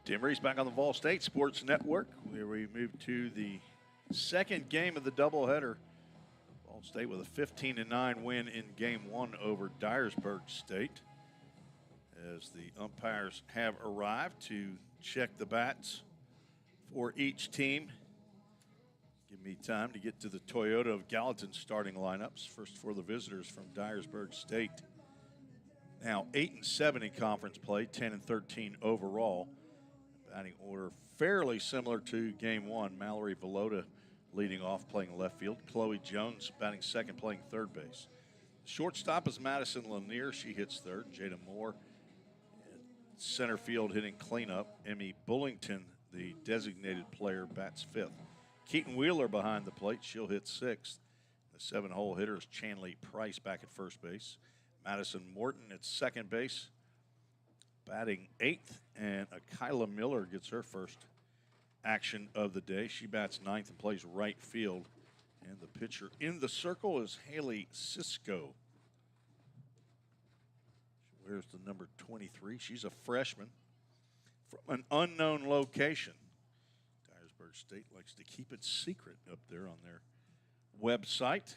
Tim Reese back on the Vol State Sports Network, where we move to the second game of the doubleheader. Vol State with a 15-9 win in Game 1 over Dyersburg State, as the umpires have arrived to check the bats for each team. Give me time to get to the Toyota of Gallatin starting lineups. First for the visitors from Dyersburg State. Now 8-7 in conference play, 10-13 overall. Batting order fairly similar to Game 1. Mallory Velota leading off, playing left field. Chloe Jones batting second, playing third base. Shortstop is Madison Lanier. She hits third. Jada Moore in center field hitting cleanup. Emmy Bullington, the designated player, bats fifth. Keaton Wheeler behind the plate. She'll hit sixth. The seven-hole hitter is Chanley Price back at first base. Madison Morton at second base, batting eighth, and Kyla Miller gets her first action of the day. She bats ninth and plays right field. And the pitcher in the circle is Haley Cisco. She wears the number 23. She's a freshman from an unknown location. Dyersburg State likes to keep it secret up there on their website.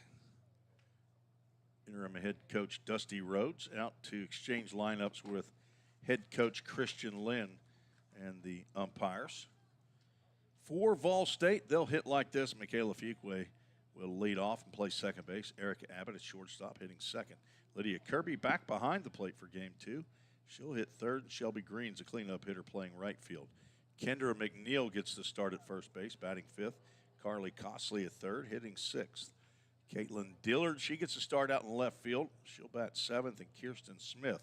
Interim head coach Dusty Rhodes out to exchange lineups with head coach Christian Lynn and the umpires. For Vol State, they'll hit like this. Michaela Fuqua will lead off and play second base. Erica Abbott at shortstop, hitting second. Lydia Kirby back behind the plate for Game 2. She'll hit third. Shelby Green's a cleanup hitter playing right field. Kendra McNeil gets the start at first base, batting fifth. Carly Costley at third, hitting sixth. Caitlin Dillard, she gets a start out in left field. She'll bat seventh, and Kirsten Smith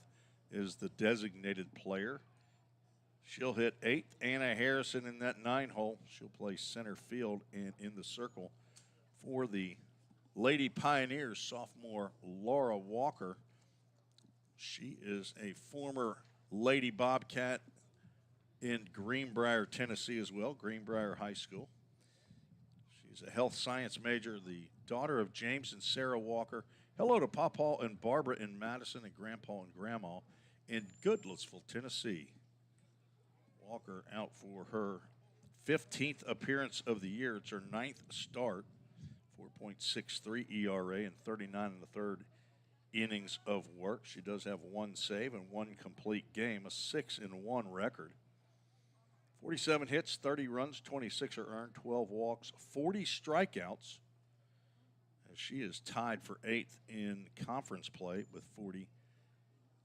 is the designated player. She'll hit eighth. Anna Harrison in that 9-hole. She'll play center field and in the circle for the Lady Pioneers. Sophomore Laura Walker. She is a former Lady Bobcat in Greenbrier, Tennessee as well, Greenbrier High School. She's a health science major, the daughter of James and Sarah Walker. Hello to Papa and Barbara in Madison, and Grandpa and Grandma in Goodlettsville, Tennessee. Walker out for her 15th appearance of the year. It's her 9th start. 4.63 ERA and 39 in the third innings of work. She does have one save and one complete game, a 6-1 record. 47 hits, 30 runs, 26 are earned, 12 walks, 40 strikeouts. As she is tied for 8th in conference play with 40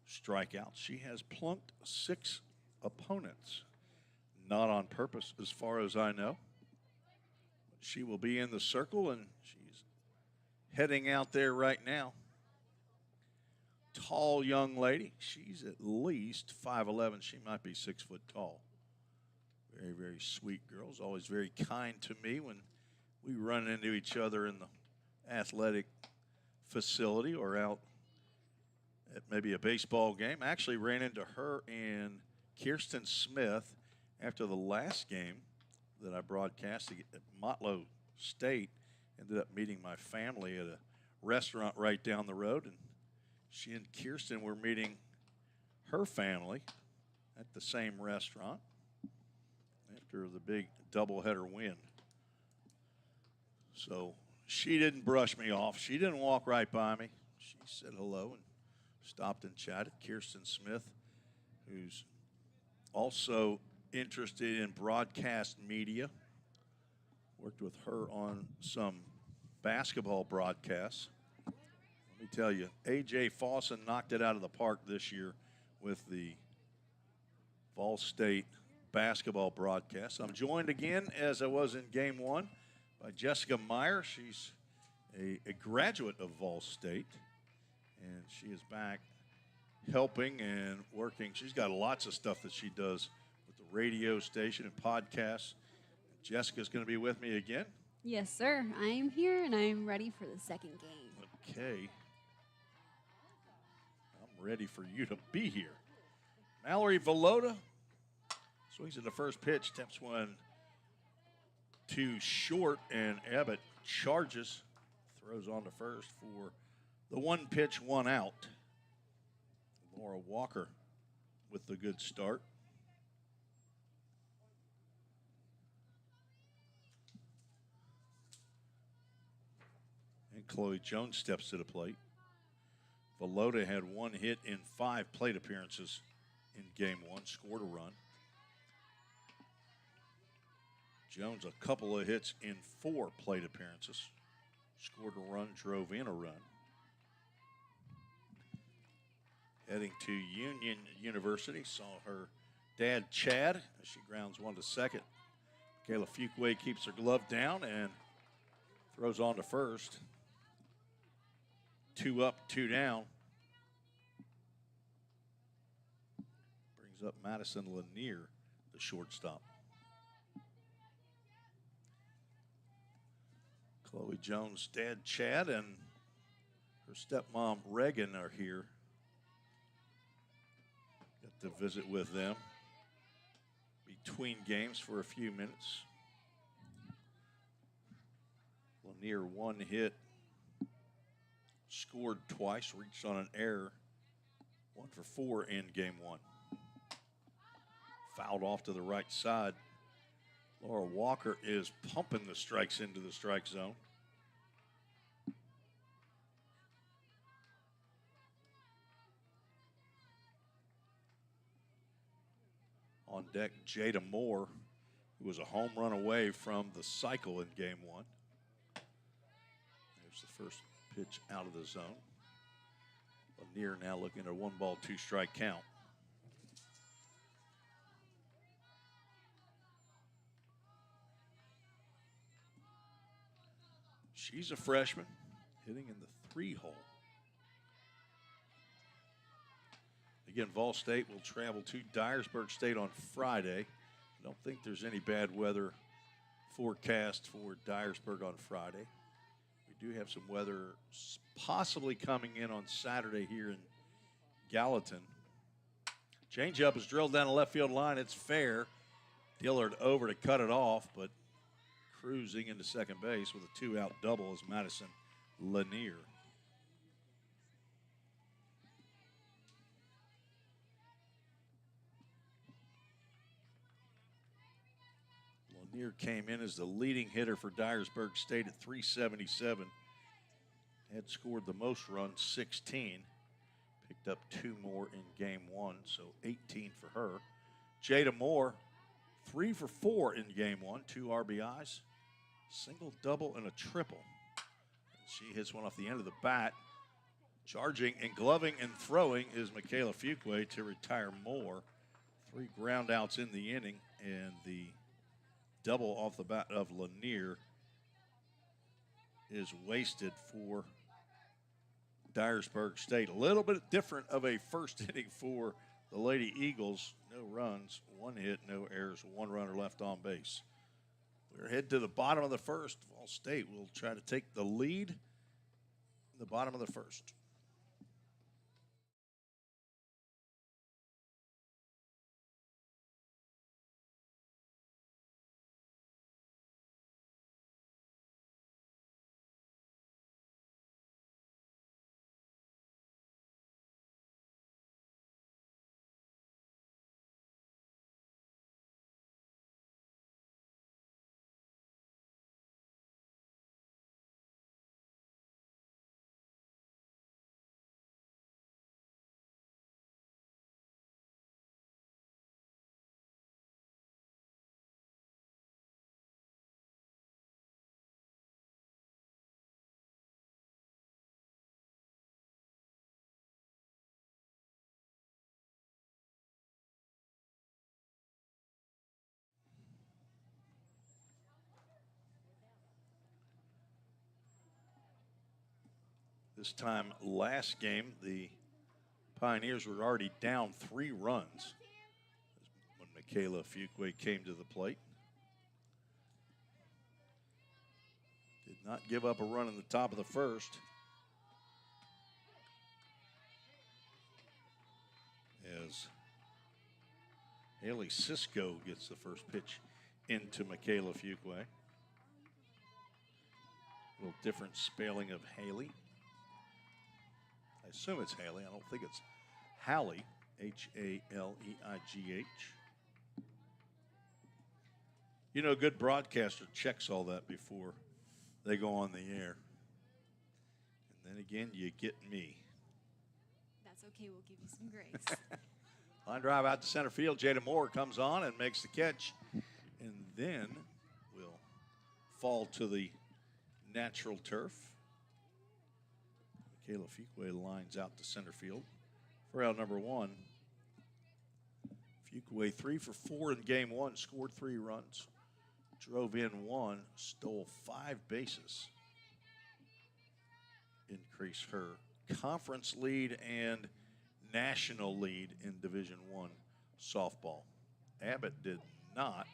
strikeouts. She has plunked 6 opponents. Not on purpose, as far as I know. She will be in the circle, and she's heading out there right now. Tall young lady. She's at least 5'11". She might be 6 foot tall. Very, very sweet girl. Is always very kind to me when we run into each other in the athletic facility or out at maybe a baseball game. I actually ran into her and Kirsten Smith after the last game that I broadcasted at Motlow State. Ended up meeting my family at a restaurant right down the road, and she and Kirsten were meeting her family at the same restaurant after the big doubleheader win. So she didn't brush me off. She didn't walk right by me. She said hello and stopped and chatted. Kirsten Smith, who's also interested in broadcast media. Worked with her on some basketball broadcasts. Let me tell you, A.J. Fawson knocked it out of the park this year with the Vol State basketball broadcast. I'm joined again, as I was in Game 1, by Jessica Meyer. She's a graduate of Vol State, and she is back helping and working. She's got lots of stuff that she does with the radio station and podcasts. Jessica's going to be with me again. Yes, sir. I am here, and I am ready for the second game. Okay. I'm ready for you to be here. Mallory Velota swings at the first pitch, steps one too short, and Abbott charges, throws on to first for the one pitch, one out. Laura Walker with the good start. And Chloe Jones steps to the plate. Velota had 1 hit in 5 plate appearances in game 1, scored a run. Jones a couple of hits in 4 plate appearances, scored a run, drove in a run. Heading to Union University, saw her dad Chad as she grounds 1 to second. Michaela Fuqua keeps her glove down and throws on to first. 2 up, 2 down. Brings up Madison Lanier, the shortstop. Chloe Jones' dad Chad and her stepmom Reagan are here. Got to visit with them between games for a few minutes. Lanier 1 hit, scored twice, reached on an error. 1 for 4 in game 1. Fouled off to the right side. Laura Walker is pumping the strikes into the strike zone. On deck, Jada Moore, who was a home run away from the cycle in game 1. There's the first pitch out of the zone. Lanier now looking at a 1-ball, 2-strike count. She's a freshman, hitting in the 3-hole. Again, Vol State will travel to Dyersburg State on Friday. I don't think there's any bad weather forecast for Dyersburg on Friday. We do have some weather possibly coming in on Saturday here in Gallatin. Changeup is drilled down the left field line. It's fair. Dillard over to cut it off, but cruising into second base with a 2-out double is Madison Lanier. Lanier came in as the leading hitter for Dyersburg State at 377. Had scored the most runs, 16. Picked up 2 more in game 1, so 18 for her. Jada Moore, 3 for 4 in game 1, 2 RBIs. Single, double, and a triple. She hits one off the end of the bat. Charging and gloving and throwing is Michaela Fuqua to retire Moore. 3 ground outs in the inning, and the double off the bat of Lanier is wasted for Dyersburg State. A little bit different of a first inning for the Lady Eagles. No runs, 1 hit, no errors, 1 runner left on base. We're headed to the bottom of the first. Vol State will try to take the lead in the bottom of the first. This time last game, the Pioneers were already down 3 runs when Michaela Fuqua came to the plate. Did not give up a run in the top of the first. As Haley Cisco gets the first pitch into Michaela Fuqua. A little different spelling of Haley. I assume it's Haley. I don't think it's Hallie, H-A-L-E-I-G-H. You know, a good broadcaster checks all that before they go on the air. Then again, you get me. That's okay. We'll give you some grace. Line drive out to center field. Jada Moore comes on and makes the catch. And then will fall to the natural turf. Michaela Fuqua lines out to center field for out number 1. Fuqua 3 for 4 in game 1, scored 3 runs, drove in 1, stole 5 bases. Increase her conference lead and national lead in Division I softball. Abbott did not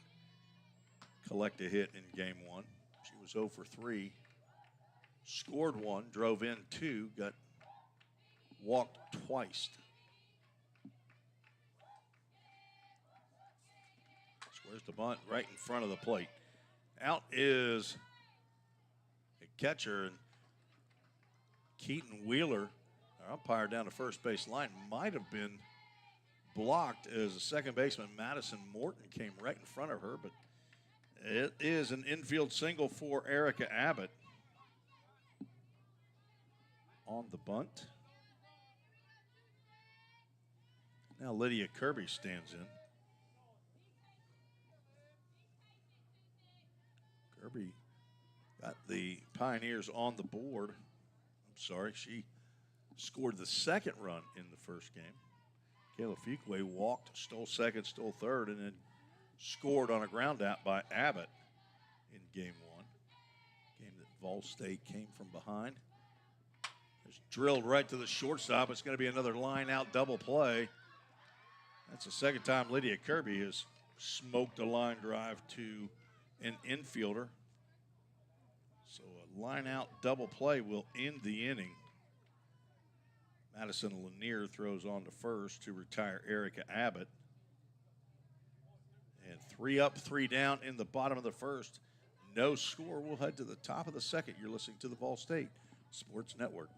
collect a hit in game 1. She was 0 for 3. Scored 1, drove in 2, got walked twice. Squares the bunt right in front of the plate. Out is a catcher, and Keaton Wheeler, our umpire down the first base line, might have been blocked as a second baseman, Madison Morton, came right in front of her, but it is an infield single for Erica Abbott. On the bunt. Now Lydia Kirby stands in. Kirby got the Pioneers on the board. I'm sorry, she scored the second run in the first game. Kayla Fuqua walked, stole second, stole third, and then scored on a ground out by Abbott in game 1. Game that Vol State came from behind. It's drilled right to the shortstop. It's going to be another line out double play. That's the second time Lydia Kirby has smoked a line drive to an infielder. So a line out double play will end the inning. Madison Lanier throws on to first to retire Erica Abbott. And 3 up, 3 down in the bottom of the first. No score. We'll head to the top of the second. You're listening to the Vol State Sports Network.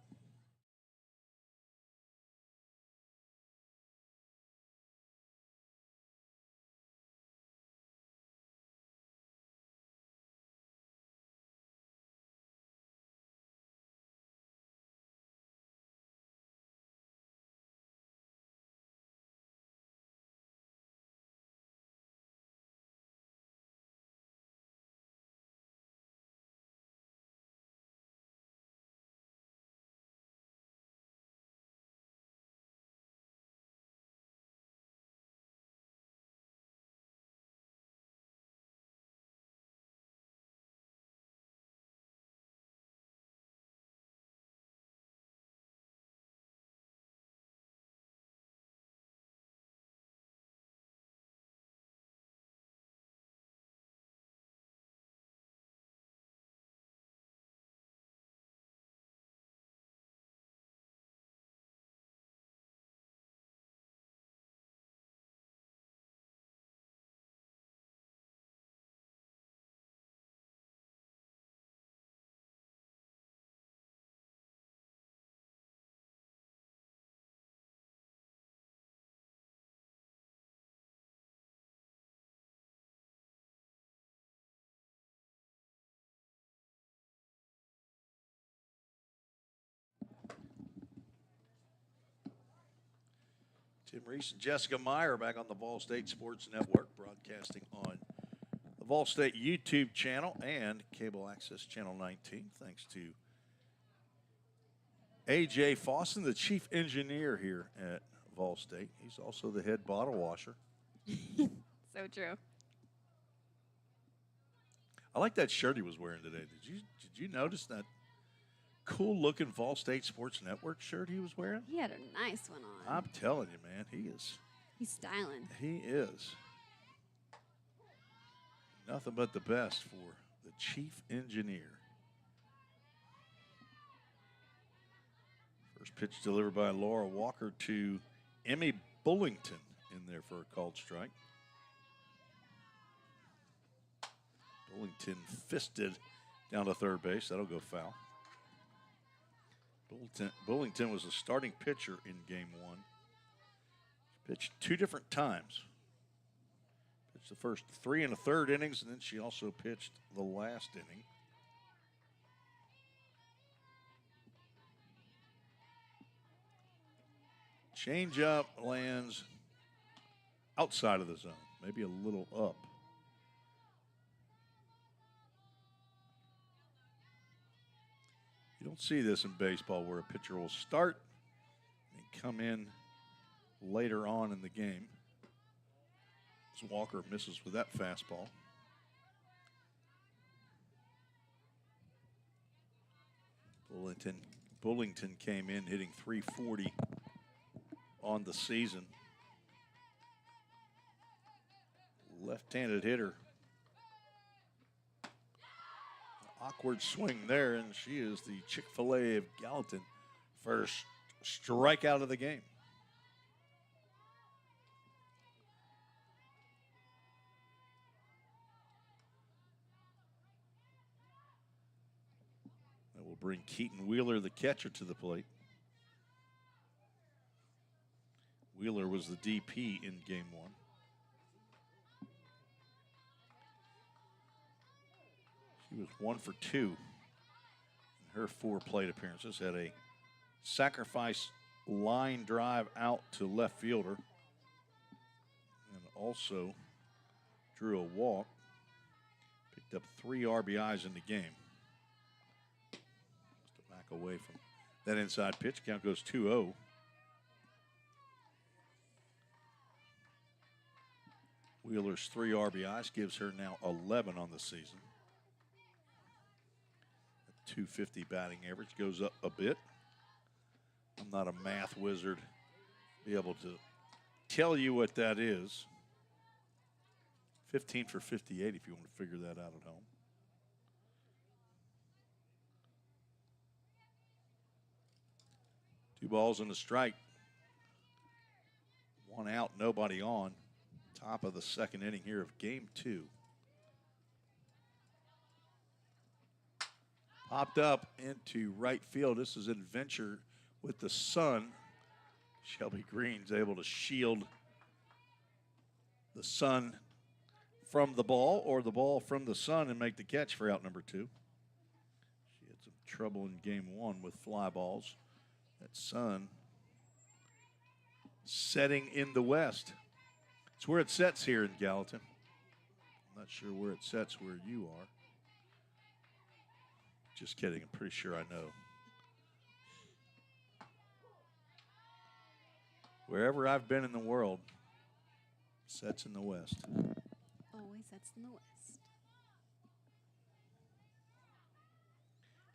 Tim Reese and Jessica Meyer back on the Vol State Sports Network, broadcasting on the Vol State YouTube channel and Cable Access Channel 19. Thanks to A.J. Fawson, the chief engineer here at Vol State. He's also the head bottle washer. So true. I like that shirt he was wearing today. Did you notice that cool-looking Vol State Sports Network shirt he was wearing? He had a nice one on. I'm telling you, man, He's styling. he is nothing but the best for the chief engineer. First pitch delivered by Laura Walker to Emmy Bullington in there for a called strike. Bullington fisted down to third base. That'll go foul. Bullington was the starting pitcher in game 1. Pitched 2 different times. Pitched the first 3 and a third innings, and then she also pitched the last inning. Change-up lands outside of the zone, maybe a little up. You don't see this in baseball where a pitcher will start and come in later on in the game. As Walker misses with that fastball. Bullington came in hitting .340 on the season. Left-handed hitter. Awkward swing there, and she is the Chick-fil-A of Gallatin. First strikeout of the game. That will bring Keaton Wheeler, the catcher, to the plate. Wheeler was the DP in game one. She was 1 for 2 in her 4 plate appearances. Had a sacrifice line drive out to left fielder. And also drew a walk. Picked up 3 RBIs in the game. Just a back away from that inside pitch. Count goes 2-0. Wheeler's 3 RBIs gives her now 11 on the season. 250 batting average, goes up a bit. I'm not a math wizard, be able to tell you what that is. 15 for 58 if you want to figure that out at home. Two balls and a strike. 1 out, nobody on. Top of the second inning here of game 2. Popped up into right field. This is an adventure with the sun. Shelby Green's able to shield the sun from the ball or the ball from the sun and make the catch for out number 2. She had some trouble in game 1 with fly balls. That sun setting in the west. It's where it sets here in Gallatin. I'm not sure where it sets where you are. Just kidding, I'm pretty sure I know. Wherever I've been in the world, sets in the west. Always sets in the west.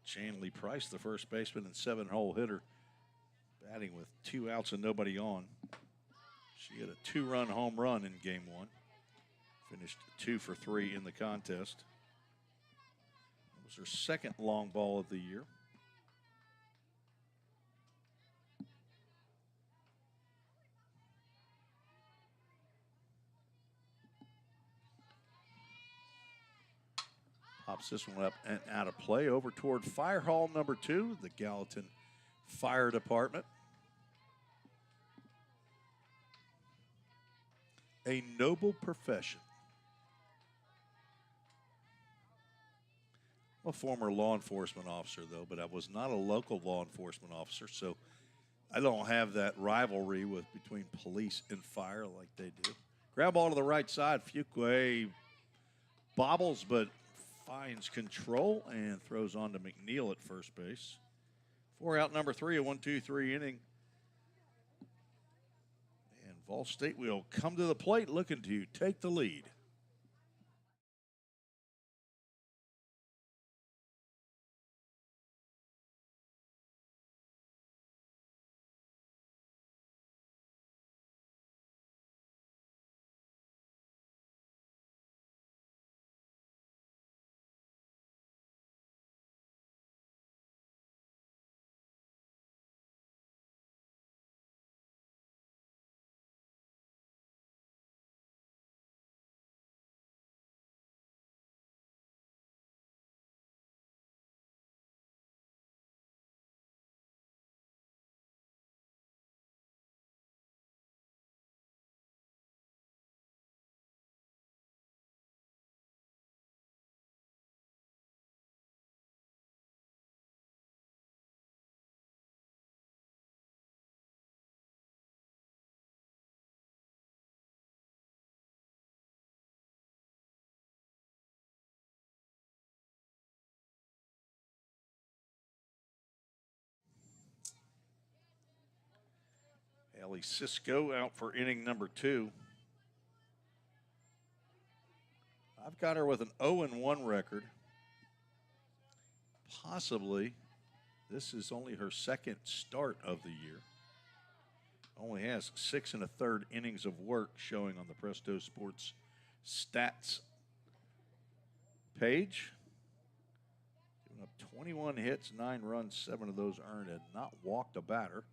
Chanley Price, the first baseman and 7-hole hitter, batting with 2 outs and nobody on. She had a 2-run home run in game 1. Finished 2 for 3 in the contest. It was her second long ball of the year. Pops this one up and out of play over toward Fire Hall number 2, the Gallatin Fire Department. A noble profession. I'm a former law enforcement officer, though, but I was not a local law enforcement officer, so I don't have that rivalry between police and fire like they do. Grab ball to the right side. Fuqua bobbles, but finds control and throws on to McNeil at first base. 4 out number 3, a 1-2-3 inning. And Vol State will come to the plate looking to take the lead. Ellie Cisco out for inning number 2. I've got her with an 0-1 record. Possibly, this is only her second start of the year. Only has 6 1/3 innings of work showing on the Presto Sports stats page. Giving up 21 hits, 9 runs, 7 of those earned, and not walked a batter.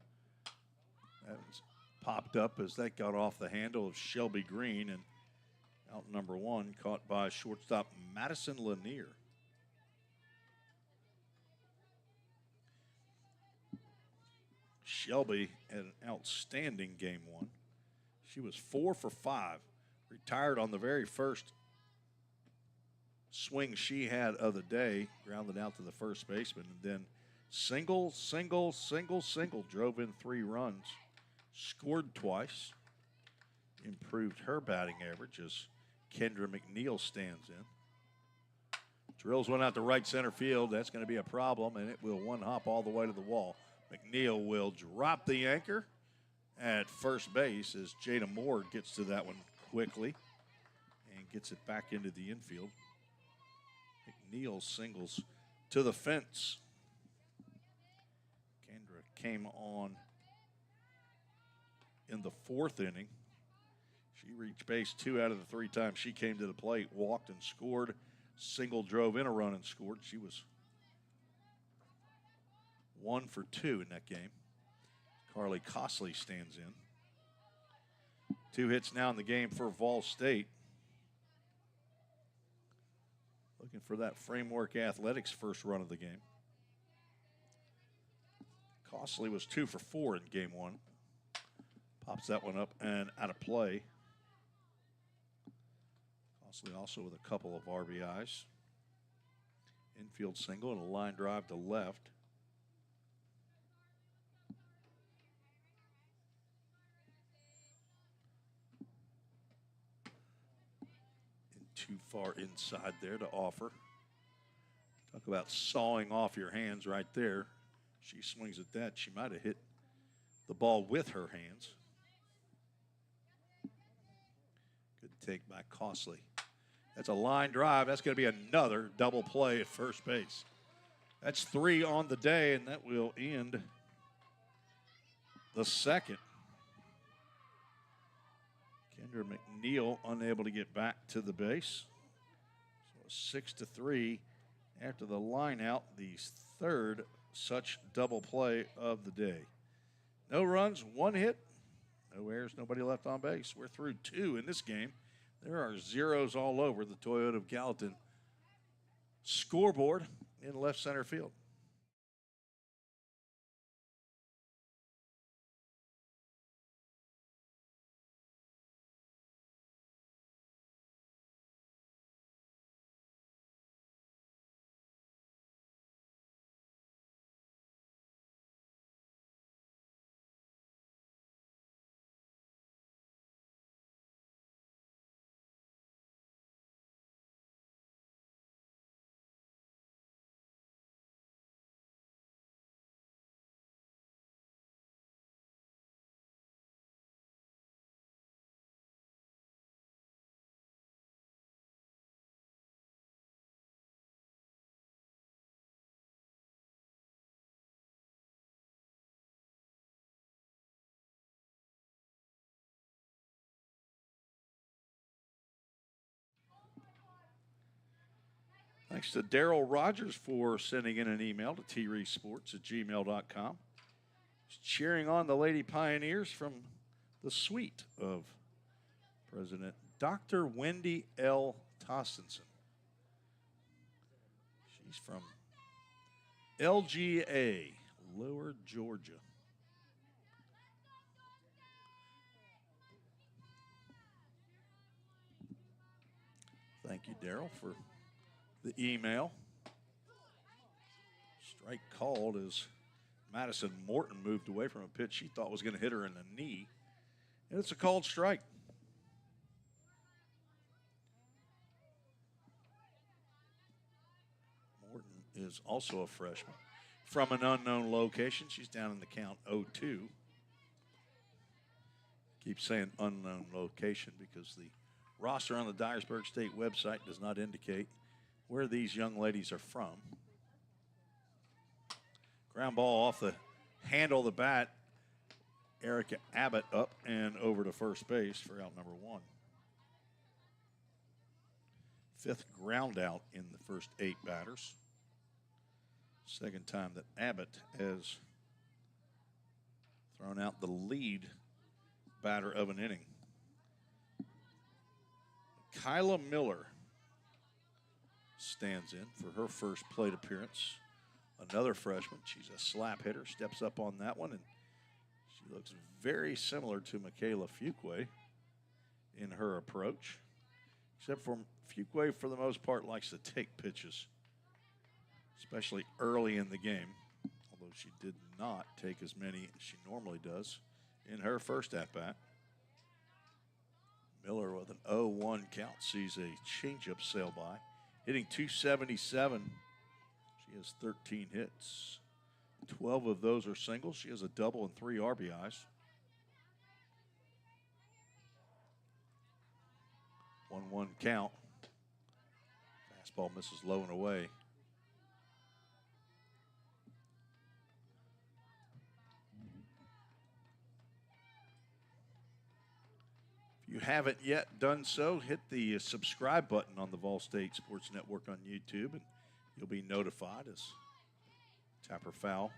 That was popped up as that got off the handle of Shelby Green, and out number 1 caught by shortstop Madison Lanier. Shelby had an outstanding game 1. She was 4 for 5, retired on the very first swing she had of the day, grounded out to the first baseman, and then single, drove in 3 runs, scored twice, improved her batting average as Kendra McNeil stands in. Drills one out to right center field. That's going to be a problem, and it will one hop all the way to the wall. McNeil will drop the anchor at first base as Jada Moore gets to that one quickly and gets it back into the infield. McNeil singles to the fence. Kendra came on in the 4th inning. She reached base 2 out of the 3 times she came to the plate, walked and scored, single drove in a run and scored. She was 1 for 2 in that game. Carly Cosley stands in. 2 hits now in the game for Vol State. Looking for that Framework Athletics first run of the game. Cosley was 2 for 4 in game 1. Pops that one up and out of play. Cosley also with a couple of RBIs. Infield single and a line drive to left. Too far inside there to offer. Talk about sawing off your hands right there. She swings at that. She might have hit the ball with her hands. Good take by Cosley. That's a line drive. That's going to be another double play at first base. That's 3 on the day, and that will end the second. Kendra McNeil unable to get back to the base. So 6-3 after the line out, the 3rd such double play of the day. No runs, 1 hit, no errors, nobody left on base. We're through 2 in this game. There are zeros all over the Toyota of Gallatin scoreboard in left center field. Thanks to Daryl Rogers for sending in an email to treesports@gmail.com. He's cheering on the Lady Pioneers from the suite of President Dr. Wendy L. Tostenson. She's from LGA, Lower Georgia. Thank you, Daryl, for the email. Strike called as Madison Morton moved away from a pitch she thought was going to hit her in the knee. And it's a called strike. Morton is also a freshman from an unknown location. She's down in the count 0-2. Keep saying unknown location because the roster on the Dyersburg State website does not indicate where these young ladies are from. Ground ball off the handle of the bat. Erica Abbott up and over to first base for out number 1. 5th ground out in the first 8 batters. Second time that Abbott has thrown out the lead batter of an inning. Kyla Miller stands in for her first plate appearance. Another freshman. She's a slap hitter. Steps up on that one, and she looks very similar to Michaela Fuqua in her approach, except for Fuqua, for the most part, likes to take pitches, especially early in the game, although she did not take as many as she normally does in her first at-bat. Miller with an 0-1 count sees a changeup sail by, hitting .277. She has 13 hits. 12 of those are singles. She has a double and 3 RBIs. 1-1 count. Fastball misses low and away. If you haven't yet done so, hit the subscribe button on the Vol State Sports Network on YouTube, and you'll be notified as Tapper foul.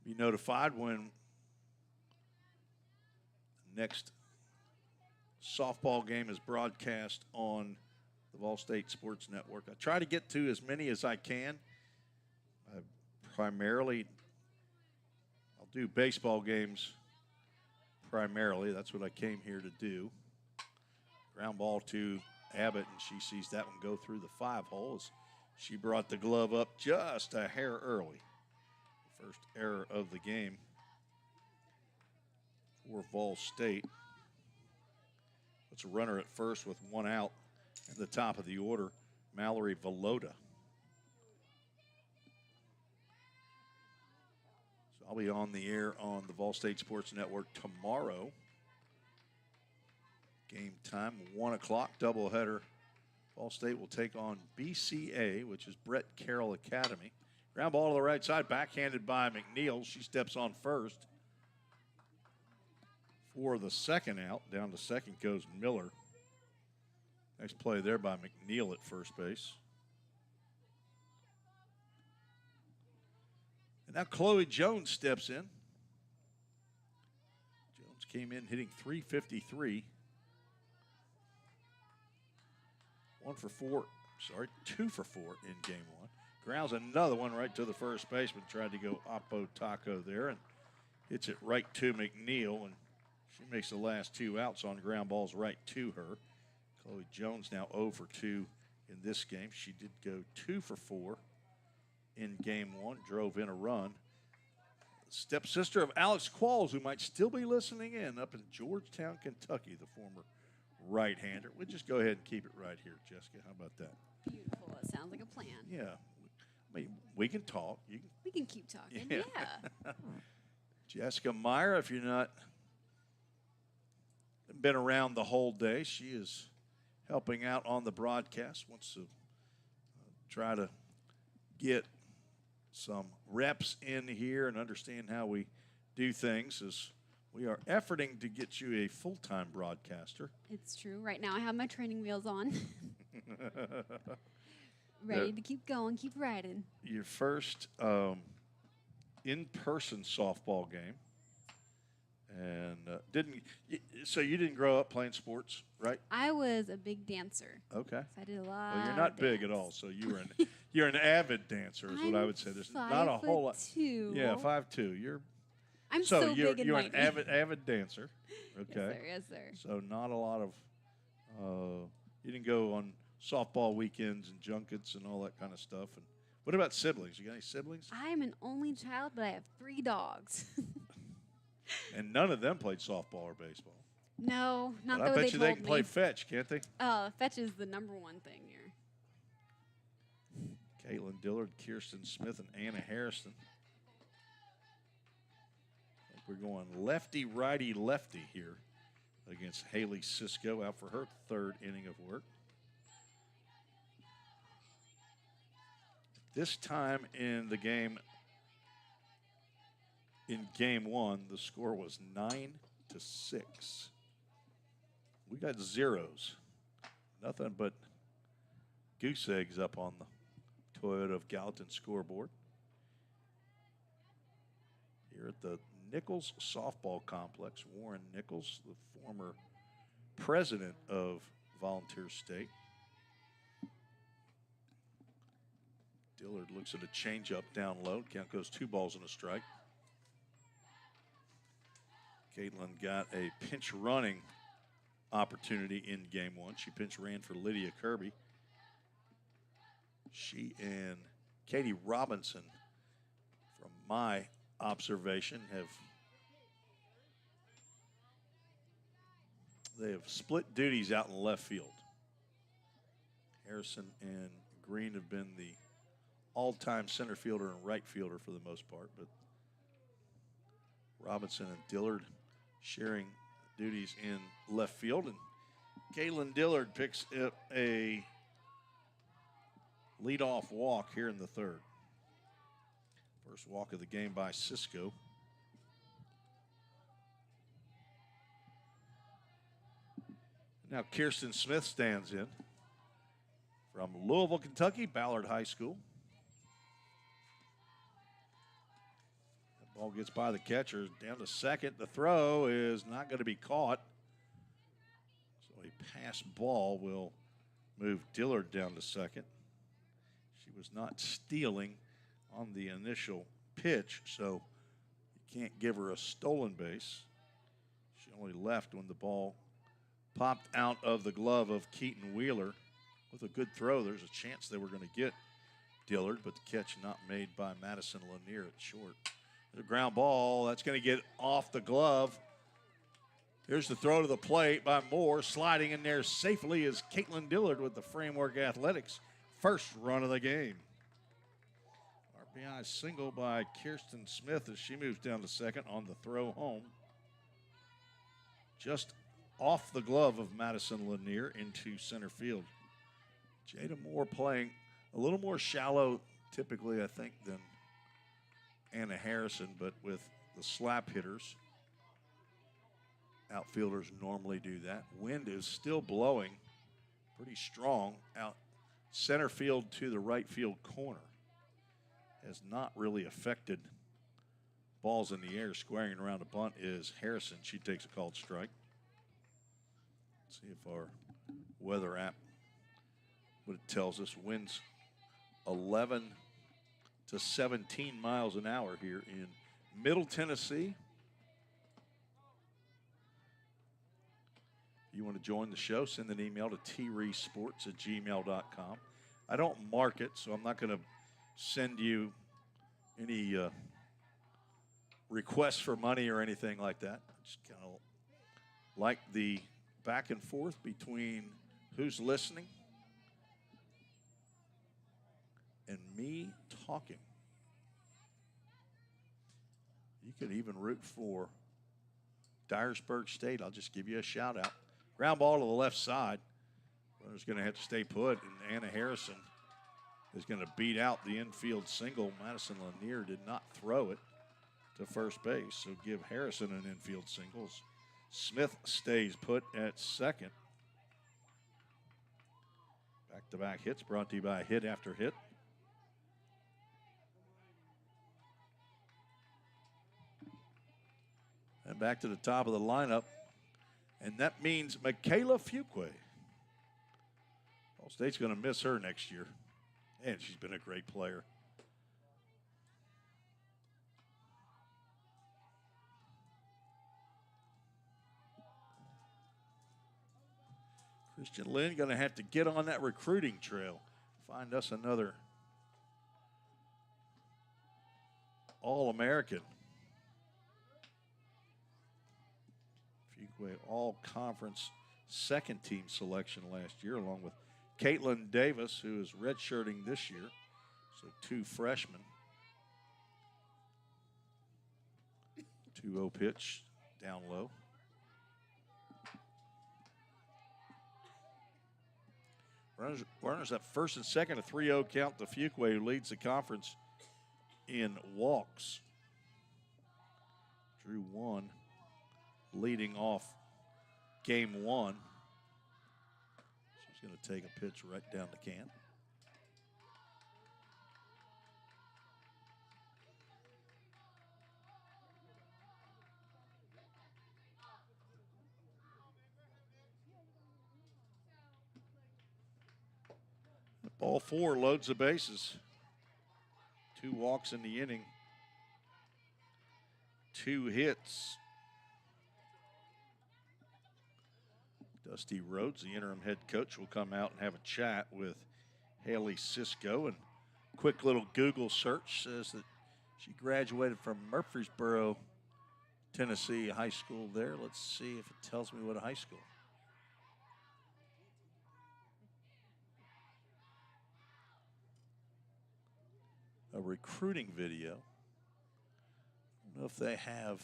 Be notified when the next softball game is broadcast on the Vol State Sports Network. I try to get to as many as I can. I'll do baseball games primarily. That's what I came here to do. Ground ball to Abbott, and she sees that one go through the 5-hole as she brought the glove up just a hair early. First error of the game for Vol State. It's a runner at first with 1 out at the top of the order, Mallory Velota. So I'll be on the air on the Vol State Sports Network tomorrow. Game time, 1 o'clock, doubleheader. Vol State will take on BCA, which is Brett Carroll Academy. Ground ball to the right side, backhanded by McNeil. She steps on first. For the second out, down to second goes Miller. Next play there by McNeil at first base. And now Chloe Jones steps in. Jones came in hitting .353. 2 for 4 in game 1. Grounds another one right to the first baseman. Tried to go oppo taco there and hits it right to McNeil, and she makes the last 2 outs on ground balls right to her. Chloe Jones now 0 for 2 in this game. She did go 2 for 4 in game 1, drove in a run. Stepsister of Alex Qualls, who might still be listening in up in Georgetown, Kentucky, the former right-hander. We'll just go ahead and keep it right here, Jessica. How about that? Beautiful. It sounds like a plan. Yeah. I mean, we can talk. We can keep talking. Yeah. Jessica Meyer, if you're not been around the whole day, she is helping out on the broadcast. Wants to try to get some reps in here and understand how we do things as we are efforting to get you a full-time broadcaster. It's true. Right now I have my training wheels on. Ready to keep going, keep riding. Your first in-person softball game. And so you didn't grow up playing sports, right? I was a big dancer. Okay. So I did a lot. Well, you're not big at all, so you're an avid dancer, is what I would say. There's not a whole lot. 5'2". Yeah, 5'2". I'm so big and you're mighty. an avid dancer. Okay. Yes, sir. So not a lot of. You didn't go on softball weekends and junkets and all that kind of stuff. And what about siblings? You got any siblings? I'm an only child, but I have 3 dogs. And none of them played softball or baseball. No, not but though I they bet you they told can me. play fetch, can't they? Fetch is the #1 thing here. Caitlin Dillard, Kirsten Smith, and Anna Harrison. we're going lefty, righty, lefty here against Haley Cisco out for her third inning of work. This time in the game, in game one, the score was 9-6. We got zeros. Nothing but goose eggs up on the Toyota of Gallatin scoreboard. Here at the Nichols Softball Complex, Warren Nichols, the former president of Volunteer State. Dillard looks at a changeup down low. Count goes 2 balls and a strike. Caitlin got a pinch running opportunity in game one. She pinch ran for Lydia Kirby. She and Katie Robinson, from my observation, they have split duties out in left field. Harrison and Green have been the all-time center fielder and right fielder for the most part, but Robinson and Dillard sharing duties in left field, and Caitlin Dillard picks up a leadoff walk here in the third. First walk of the game by Cisco. Now Kirsten Smith stands in from Louisville, Kentucky, Ballard High School. Ball gets by the catcher, down to second. The throw is not going to be caught. So a pass ball will move Dillard down to second. She was not stealing on the initial pitch, so you can't give her a stolen base. She only left when the ball popped out of the glove of Keaton Wheeler. With a good throw, there's a chance they were going to get Dillard, but the catch not made by Madison Lanier at short. The ground ball, that's going to get off the glove. Here's the throw to the plate by Moore. Sliding in there safely is Caitlin Dillard with the Framework Athletics first run of the game. RBI single by Kirsten Smith as she moves down to second on the throw home. Just off the glove of Madison Lanier into center field. Jada Moore playing a little more shallow typically, I think, than Anna Harrison, but with the slap hitters, outfielders normally do that. Wind is still blowing pretty strong out center field to the right field corner. Has not really affected balls in the air. Squaring around a bunt is Harrison. She takes a called strike. Let's see if our weather app, what it tells us, winds 11 to 17 miles an hour here in Middle Tennessee. If you want to join the show, send an email to treesports@gmail.com. I don't mark it, so I'm not going to send you any requests for money or anything like that. I just kind of like the back and forth between who's listening and me talking. You could even root for Dyersburg State. I'll just give you a shout out. Ground ball to the left side. Runner's going to have to stay put, and Anna Harrison is going to beat out the infield single. Madison Lanier did not throw it to first base, so give Harrison an infield single. Smith stays put at second. Back-to-back hits brought to you by Hit After Hit. And back to the top of the lineup. And that means Michaela Fuqua. Ball State's going to miss her next year. And she's been a great player. Christian Lynn going to have to get on that recruiting trail. Find us another All-American. Fuqua all-conference second-team selection last year, along with Caitlin Davis, who is redshirting this year. So 2 freshmen. 2-0 pitch down low. Runners at first and second, a 3-0 count to Fuqua, who leads the conference in walks. Drew one, leading off game one. She's going to take a pitch right down the can. Ball four loads the bases. 2 walks in the inning. 2 hits. Dusty Rhodes, the interim head coach, will come out and have a chat with Haley Cisco. And quick little Google search says that she graduated from Murfreesboro, Tennessee high school there. Let's see if it tells me what a high school. A recruiting video. I don't know if they have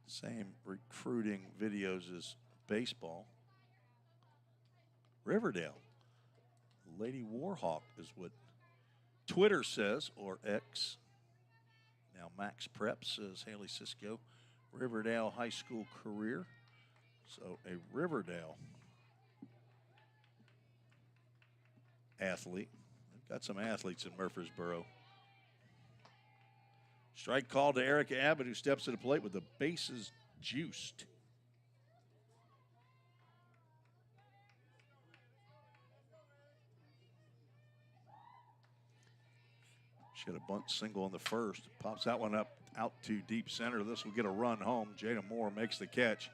same recruiting videos as baseball. Riverdale. Lady Warhawk is what Twitter says, or X. Now Max Prep says Haley Cisco, Riverdale high school career. So a Riverdale athlete. We've got some athletes in Murfreesboro. Strike call to Erica Abbott, who steps to the plate with the bases juiced. She had a bunt single in the first. Pops that one up out to deep center. This will get a run home. Jada Moore makes the catch.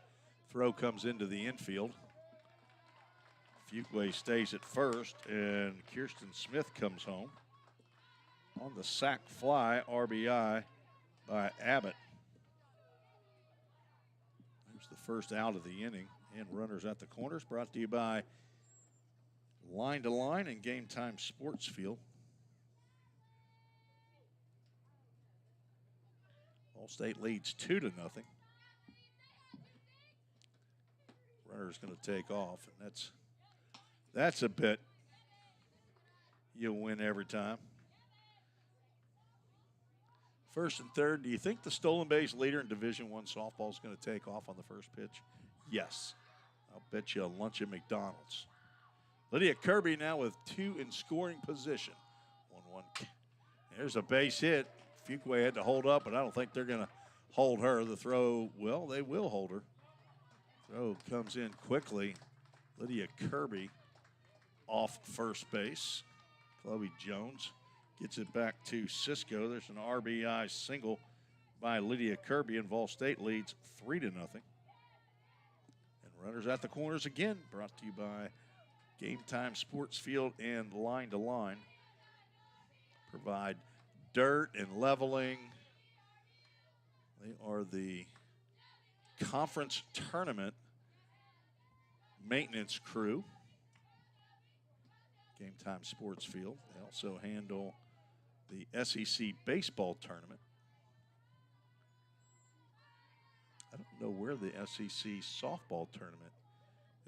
Throw comes into the infield. Fuqua stays at first, and Kirsten Smith comes home. On the sac fly, RBI by Abbott. There's the first out of the inning, and runners at the corners. Brought to you by Line to Line and Game Time Sports Field. All-State leads 2-0. Runner's going to take off, and that's a bit you'll win every time. First and third, do you think the stolen base leader in Division I softball is going to take off on the first pitch? Yes. I'll bet you a lunch at McDonald's. Lydia Kirby now with 2 in scoring position. 1-1. There's a base hit. Fuqua had to hold up, but I don't think they're going to hold her. The throw, well, they will hold her. Throw comes in quickly. Lydia Kirby off first base. Chloe Jones gets it back to Cisco. There's an RBI single by Lydia Kirby, and Vol State leads 3-0. And runners at the corners again, brought to you by Game Time Sports Field and Line to Line. Provide dirt and leveling. They are the conference tournament maintenance crew. Game Time Sports Field. They also handle the SEC baseball tournament. I don't know where the SEC softball tournament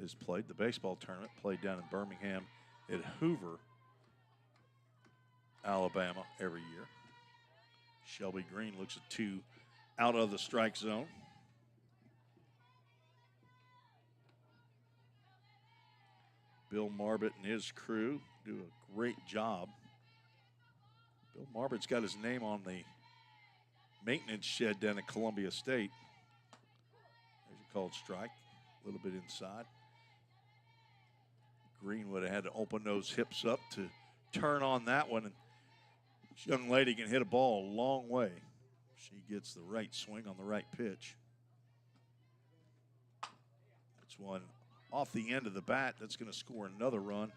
is played. The baseball tournament played down in Birmingham at Hoover, Alabama every year. Shelby Green looks at 2 out of the strike zone. Bill Marbett and his crew do a great job. Bill Marbett's got his name on the maintenance shed down at Columbia State. There's a called strike, a little bit inside. Green would have had to open those hips up to turn on that one, and this young lady can hit a ball a long way. She gets the right swing on the right pitch. That's one off the end of the bat that's going to score another run.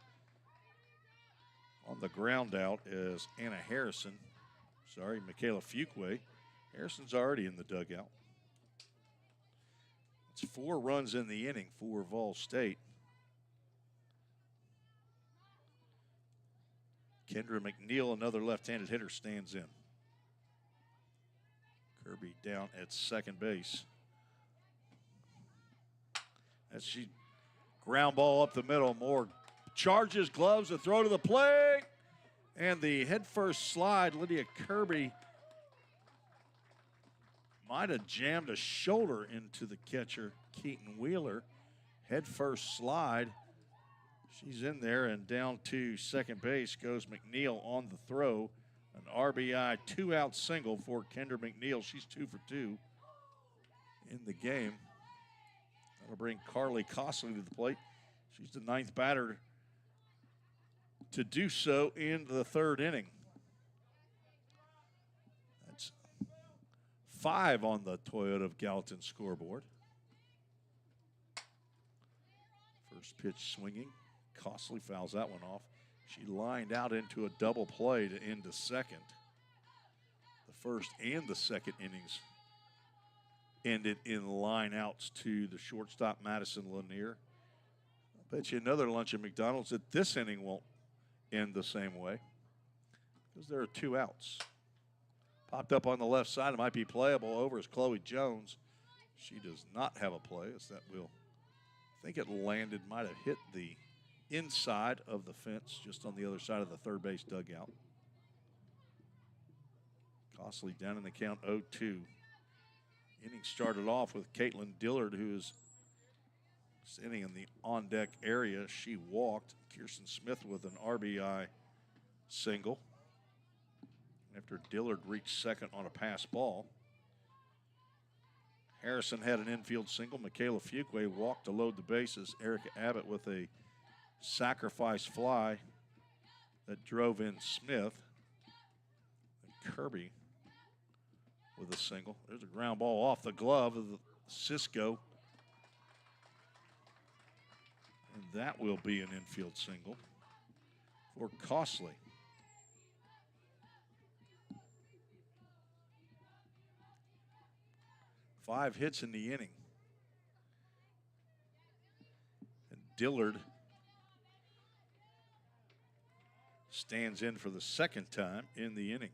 On the ground out is Anna Harrison. Sorry, Michaela Fuqua. Harrison's already in the dugout. It's 4 runs in the inning for Vol State. Kendra McNeil, another left-handed hitter, stands in. Kirby down at second base. As she ground ball up the middle, Moore charges, gloves, a throw to the plate, and the headfirst slide. Lydia Kirby might have jammed a shoulder into the catcher, Keaton Wheeler. Headfirst slide. She's in there, and down to second base goes McNeil on the throw. An RBI two-out single for Kendra McNeil. She's 2 for 2 in the game. That'll bring Carly Costley to the plate. She's the 9th batter to do so in the 3rd inning. That's 5 on the Toyota of Gallatin scoreboard. First pitch swinging. Costley fouls that one off. She lined out into a double play to end the second. The first and the second innings ended in line outs to the shortstop, Madison Lanier. I bet you another lunch at McDonald's that this inning won't end the same way because there are 2 outs. Popped up on the left side. It might be playable. Over is Chloe Jones. She does not have a play. As that will, I think it landed, might have hit the inside of the fence, just on the other side of the third base dugout. Costley down in the count 0-2. Inning started off with Caitlin Dillard, who is sitting in the on-deck area. She walked. Kirsten Smith with an RBI single after Dillard reached second on a pass ball. Harrison had an infield single. Michaela Fuqua walked to load the bases. Erica Abbott with a sacrifice fly that drove in Smith. And Kirby with a single. There's a ground ball off the glove of Cisco. And that will be an infield single for Costley. Five hits in the inning. And Dillard stands in for the second time in the inning.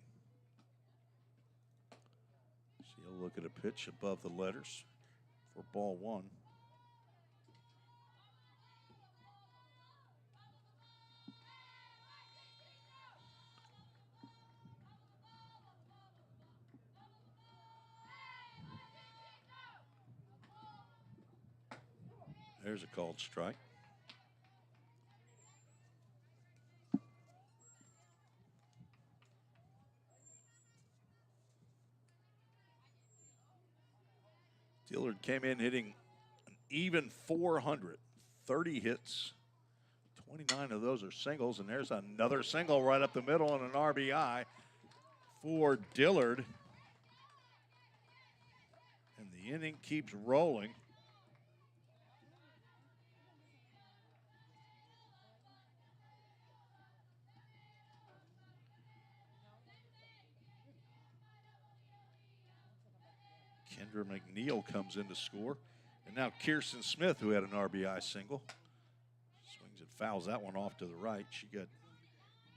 See a look at a pitch above the letters for ball 1. There's a called strike. Dillard came in hitting an even 400, 30 hits. 29 of those are singles, and there's another single right up the middle and an RBI for Dillard. And the inning keeps rolling. Kendra McNeil comes in to score. And now Kirsten Smith, who had an RBI single. Swings and fouls that one off to the right. She got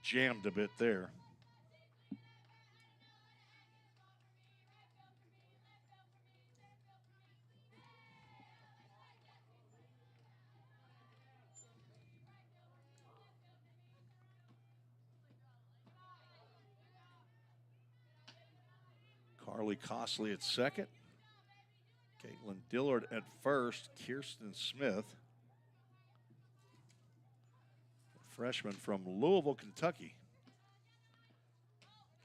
jammed a bit there. Carly Costley at second. Caitlin Dillard at first. Kirsten Smith, a freshman from Louisville, Kentucky.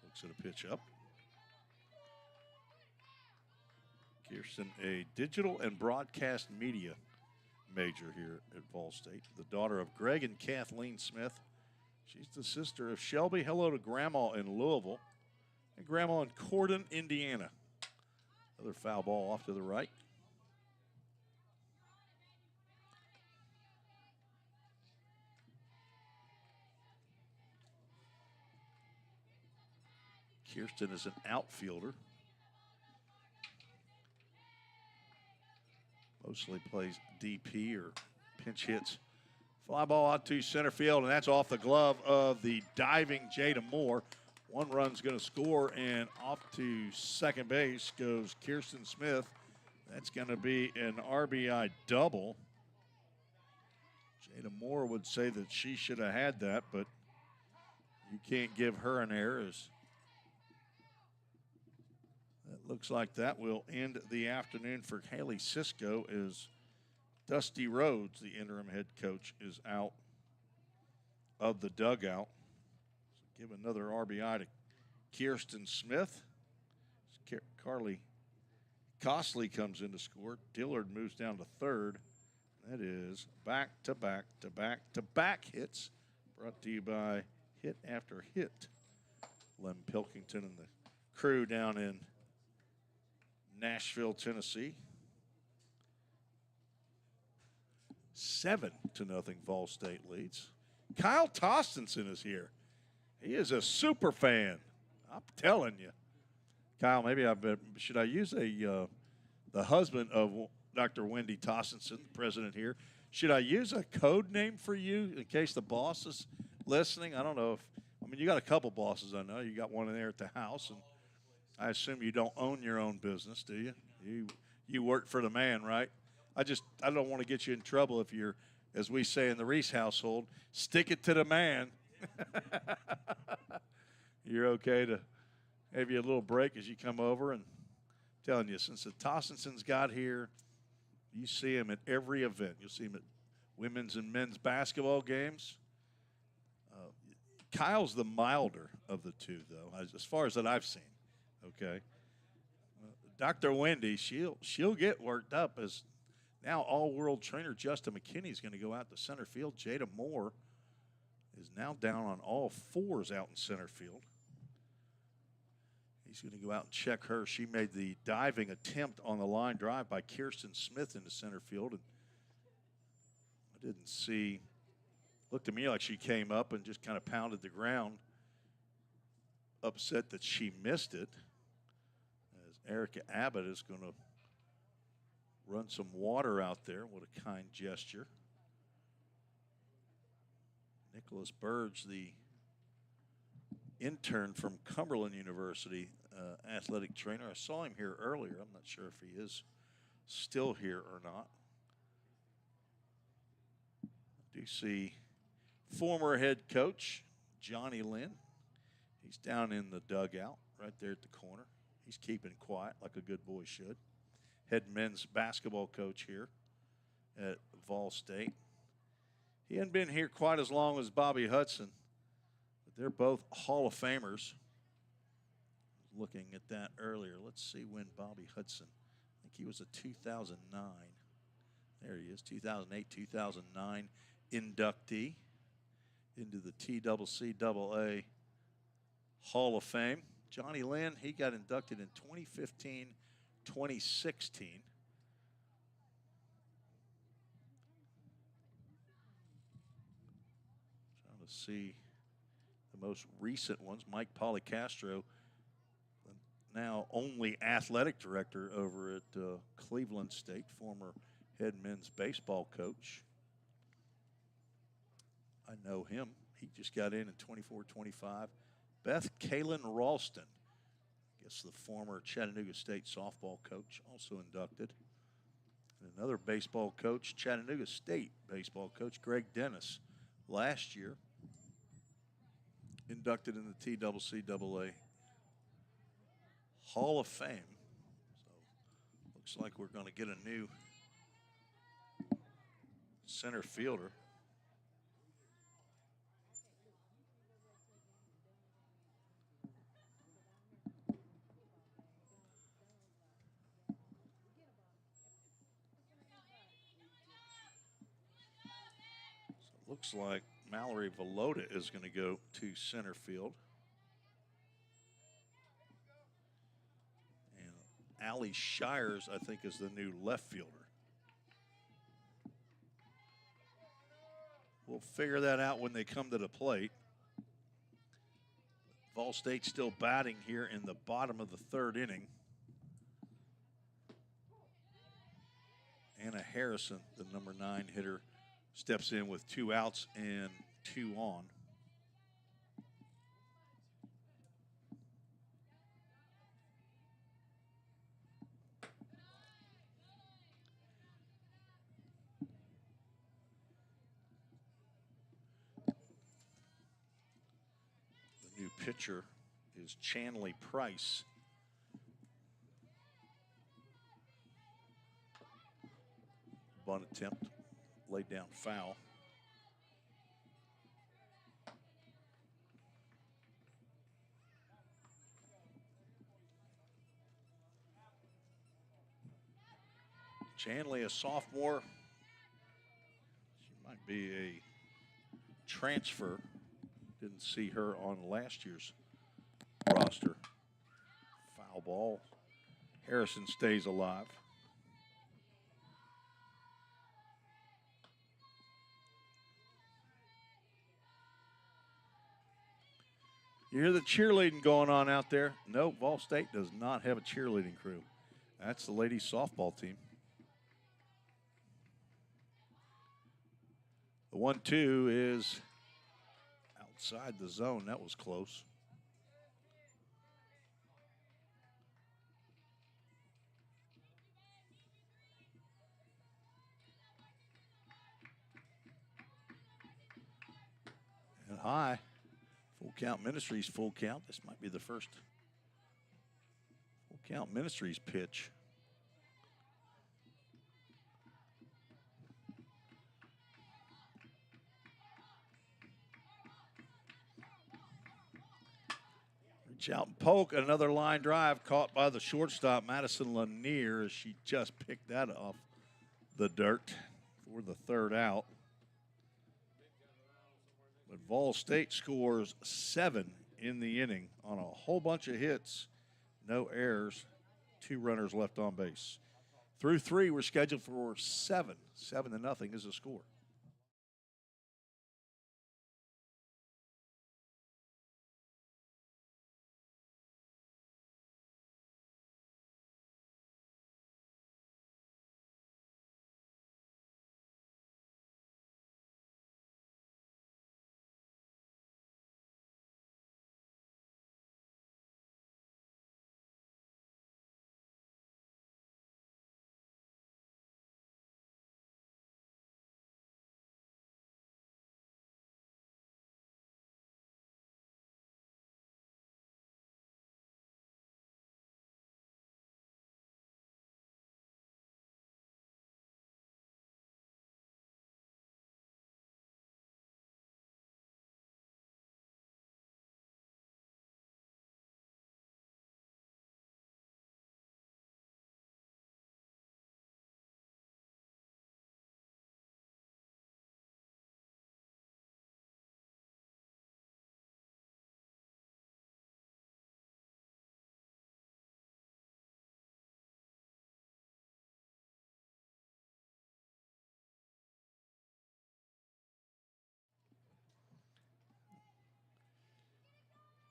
Looks at a pitch up. Kirsten, a digital and broadcast media major here at Ball State. The daughter of Greg and Kathleen Smith. She's the sister of Shelby. Hello to Grandma in Louisville and Grandma in Cordon, Indiana. Another foul ball off to the right. Kirsten is an outfielder. Mostly plays DP or pinch hits. Fly ball out to center field, and that's off the glove of the diving Jada Moore. One run's going to score, and off to second base goes Kirsten Smith. That's going to be an RBI double. Jada Moore would say that she should have had that, but you can't give her an error. As it looks like that will end the afternoon for Haley Cisco as Dusty Rhodes, the interim head coach, is out of the dugout. So give another RBI to Kirsten Smith. Carly Costley comes in to score. Dillard moves down to third. That is back-to-back hits brought to you by Hit After Hit. Lem Pilkington and the crew down in Nashville, Tennessee. 7-0 Vol State leads. Kyle Tostenson is here. He is a super fan. I'm telling you. Kyle, maybe should I use the husband of Dr. Wendy Tostenson, the president here? Should I use a code name for you in case the boss is listening? I don't know you got a couple bosses, I know. You got one in there at the house, and I assume you don't own your own business, do you? You work for the man, right? I don't want to get you in trouble if you're, as we say in the Reese household, stick it to the man. You're okay to have you a little break as you come over, and I'm telling you, since the Tossensons got here, you see him at every event. You'll see him at women's and men's basketball games. Kyle's the milder of the two, though, as far as that I've seen. Okay, Dr. Wendy, she'll get worked up as now all-world trainer Justin McKinney is going to go out to center field. Jada Moore is now down on all fours out in center field. He's going to go out and check her. She made the diving attempt on the line drive by Kirsten Smith into center field, and I didn't see. Looked to me like she came up and just kind of pounded the ground, upset that she missed it. As Erica Abbott is going to run some water out there. What a kind gesture. Nicholas Burge, the intern from Cumberland University, athletic trainer. I saw him here earlier. I'm not sure if he is still here or not. I do see former head coach Johnny Lynn. He's down in the dugout right there at the corner. He's keeping quiet like a good boy should. Head men's basketball coach here at Vol State. He hadn't been here quite as long as Bobby Hudson, but they're both Hall of Famers. Looking at that earlier. Let's see when Bobby Hudson, I think he was a 2009. There he is, 2008, 2009 inductee into the TCCAA Hall of Fame. Johnny Lynn, he got inducted in 2015, 2016. Trying to see the most recent ones. Mike Policastro, now only athletic director over at Cleveland State, former head men's baseball coach. I know him. He just got in 24-25. Beth Kaylin Ralston, I guess the former Chattanooga State softball coach, also inducted. And another baseball coach, Chattanooga State baseball coach, Greg Dennis, last year inducted in the TCCAA Hall of Fame. So looks like we're going to get a new center fielder. Looks like Mallory Velota is going to go to center field. And Allie Shires, I think, is the new left fielder. We'll figure that out when they come to the plate. Vol State still batting here in the bottom of the third inning. Anna Harrison, the number 9 hitter, steps in with 2 outs and 2 on. pitcher is Chanley Price. Bunt attempt, laid down foul. Chanley, a sophomore. She might be a transfer. Didn't see her on last year's roster. Foul ball. Harrison stays alive. You hear the cheerleading going on out there? No, Vol State does not have a cheerleading crew. That's the ladies softball team. The 1-2 is outside the zone. That was close. And high. Full Count Ministries, full count. This might be the first Full Count Ministries pitch. Reach out and poke. Another line drive caught by the shortstop, Madison Lanier, as she just picked that off the dirt for the third out. But Vol State scores 7 in the inning on a whole bunch of hits, no errors, 2 runners left on base. Through 3, we're scheduled for 7. 7-0 is the score.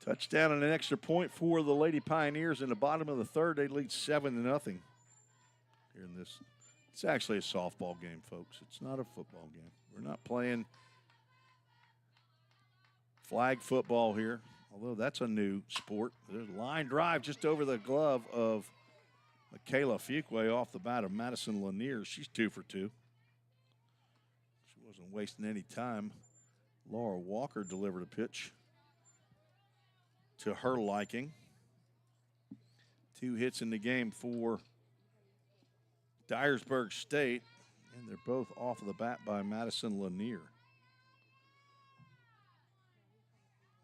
Touchdown and an extra point for the Lady Pioneers in the bottom of the third. They lead 7-0 here in this. It's actually a softball game, folks. It's not a football game. We're not playing flag football here, although that's a new sport. There's a line drive just over the glove of Michaela Fuqua off the bat of Madison Lanier. She's 2 for 2. She wasn't wasting any time. Laura Walker delivered a pitch to her liking. 2 hits in the game for Dyersburg State, and they're both off of the bat by Madison Lanier.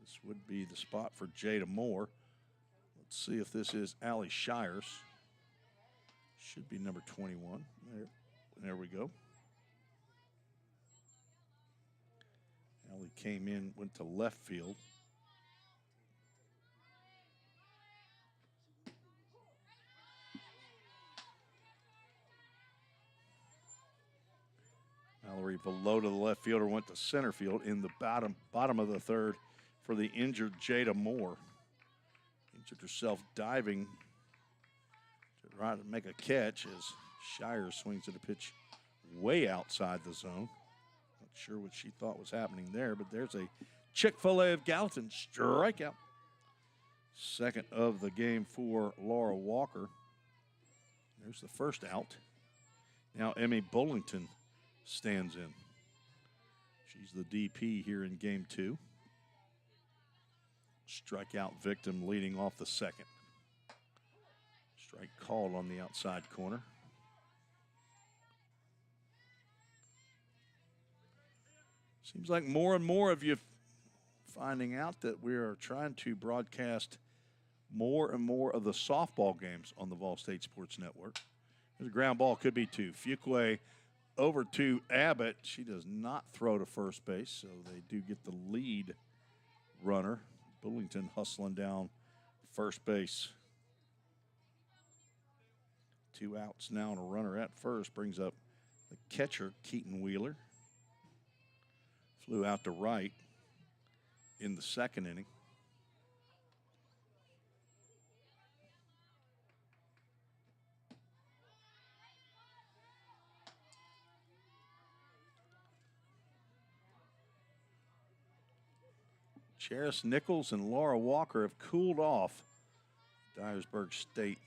This would be the spot for Jada Moore. Let's see if this is Allie Shires. Should be number 21. There we go. Allie came in, went to left field. Mallory Velow to the left fielder, went to center field in the bottom of the third for the injured Jada Moore. Injured herself diving to try to make a catch as Shire swings at a pitch way outside the zone. Not sure what she thought was happening there, but there's a Chick-fil-A of Gallatin strikeout. Second of the game for Laura Walker. There's the first out. Now Emmy Bullington stands in. She's the DP here in game 2. strikeout victim leading off the second. Strike called on the outside corner. Seems like more and more of you finding out that we are trying to broadcast more and more of the softball games on the Vol State Sports Network. There's a ground ball, could be two. Fuqua over to Abbott. She does not throw to first base, so they do get the lead runner. Bullington hustling down first base. 2 outs now and a runner at first. Brings up the catcher, Keaton Wheeler. Flew out to right in the second inning. Charis Nichols and Laura Walker have cooled off Dyersburg State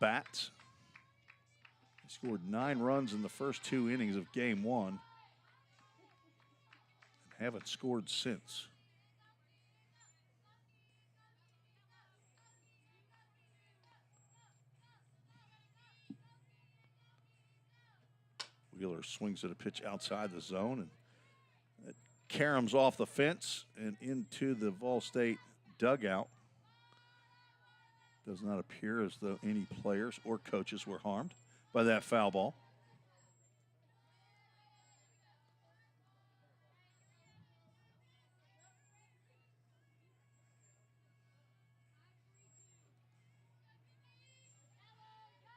bats. They scored 9 runs in the first 2 innings of game 1 and haven't scored since. Wheeler swings at a pitch outside the zone, and it caroms off the fence and into the Vol State dugout. Does not appear as though any players or coaches were harmed by that foul ball.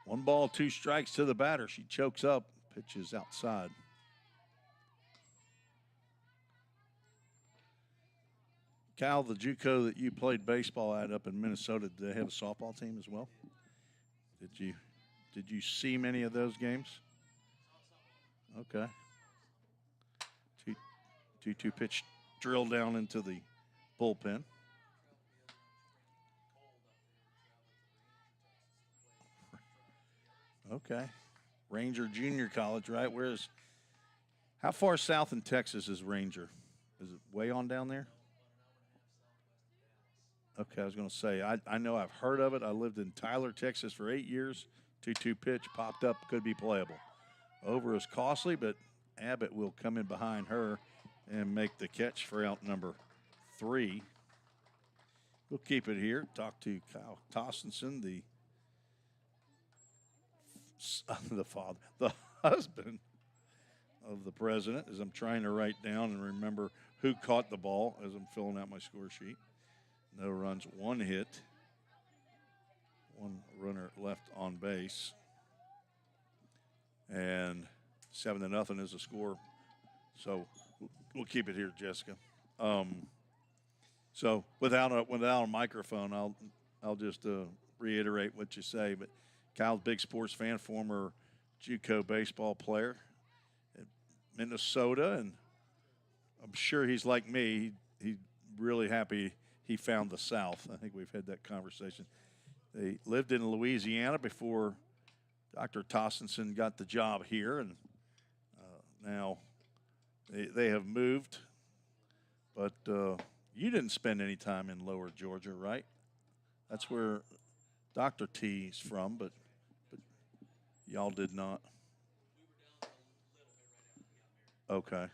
One ball, 2 strikes to the batter. She chokes up, pitches outside. Cal, the JUCO that you played baseball at up in Minnesota, did they have a softball team as well? Did you see many of those games? Okay. 2-2 pitch drill down into the bullpen. Okay. Ranger Junior College, right? How far south in Texas is Ranger? Is it way on down there? Okay, I was going to say, I know I've heard of it. I lived in Tyler, Texas for 8 years. 2-2 pitch popped up, could be playable. Over is costly, but Abbott will come in behind her and make the catch for out number 3. We'll keep it here. Talk to Kyle Tossenson, the father, the husband of the president, as I'm trying to write down and remember who caught the ball as I'm filling out my score sheet. No runs, 1 hit, 1 runner left on base. And 7-0 is the score. So we'll keep it here, Jessica. So without a microphone, I'll just reiterate what you say. But Kyle's a big sports fan, former JUCO baseball player in Minnesota, and I'm sure he's like me. He's really happy he found the South. I think we've had that conversation. They lived in Louisiana before Dr. Tossenson got the job here, and now they have moved. But you didn't spend any time in Lower Georgia, right? That's where Dr. T's from, but y'all did not. Okay.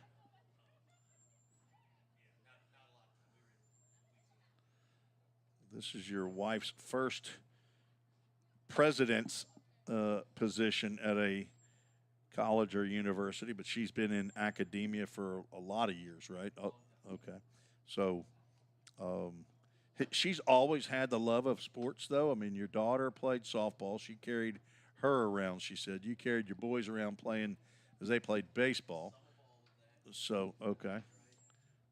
This is your wife's first president's position at a college or university, but she's been in academia for a lot of years, right? Oh, okay. So she's always had the love of sports, though. I mean, your daughter played softball. She carried her around, she said. You carried your boys around playing as they played baseball. So, okay.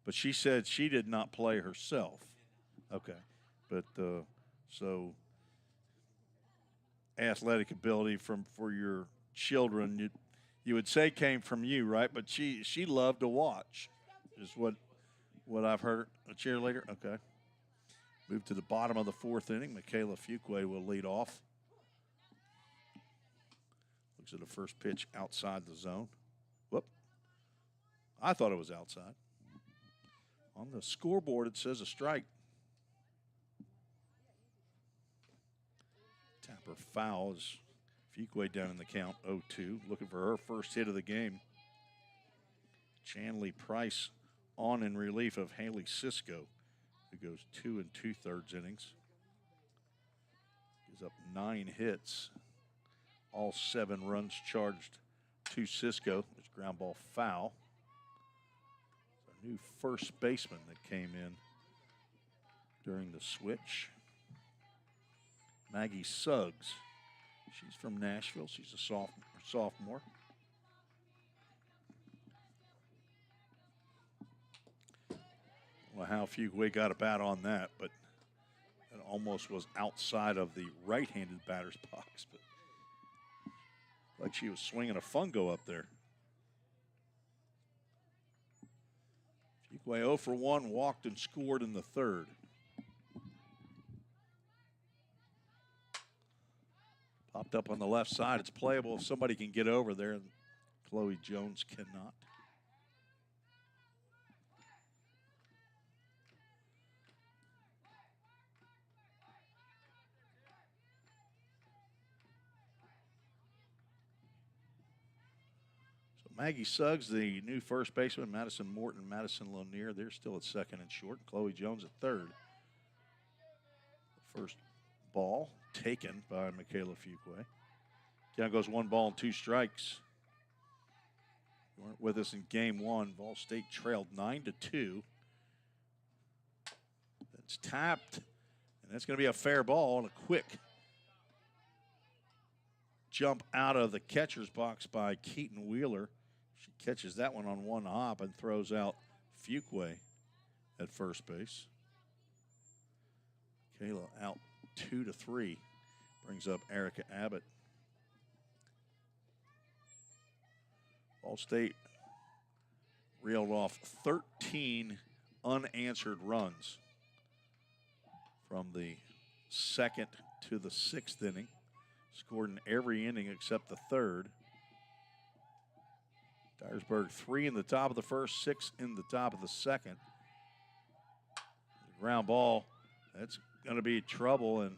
But she said she did not play herself. Okay. But so athletic ability for your children, you would say came from you, right? But she loved to watch, is what I've heard. A cheerleader? Okay. Move to the bottom of the 4th inning. Michaela Fuqua will lead off. Looks at the first pitch outside the zone. Whoop. I thought it was outside. On the scoreboard, it says a strike. Tapper fouls Fuqua down in the count, 0-2. Looking for her first hit of the game. Chanley Price on in relief of Haley Cisco, who goes 2 2/3 innings. Gives up 9 hits. All 7 runs charged to Cisco. There's ground ball foul. It's our new first baseman that came in during the switch. Maggie Suggs. She's from Nashville. She's a sophomore. Well, how Fuqua got a bat on that, but it almost was outside of the right-handed batter's box. But like she was swinging a fungo up there. Fuqua 0 for 1, walked and scored in the third. Popped up on the left side. It's playable if somebody can get over there, and Chloe Jones cannot. So Maggie Suggs, the new first baseman, Madison Morton, Madison Lanier, they're still at second and short. Chloe Jones at third. The first ball taken by Michaela Fuqua. Count goes 1 ball and 2 strikes. You weren't with us in game 1. Vol State trailed 9-2. It's tapped, and that's going to be a fair ball and a quick jump out of the catcher's box by Keaton Wheeler. She catches that one on 1 hop and throws out Fuqua at first base. Kayla out 2-3. Brings up Erica Abbott. Ball State reeled off 13 unanswered runs from the 2nd to the 6th inning. Scored in every inning except the 3rd. Dyersburg 3 in the top of the 1st, 6 in the top of the 2nd. The ground ball, that's going to be trouble, and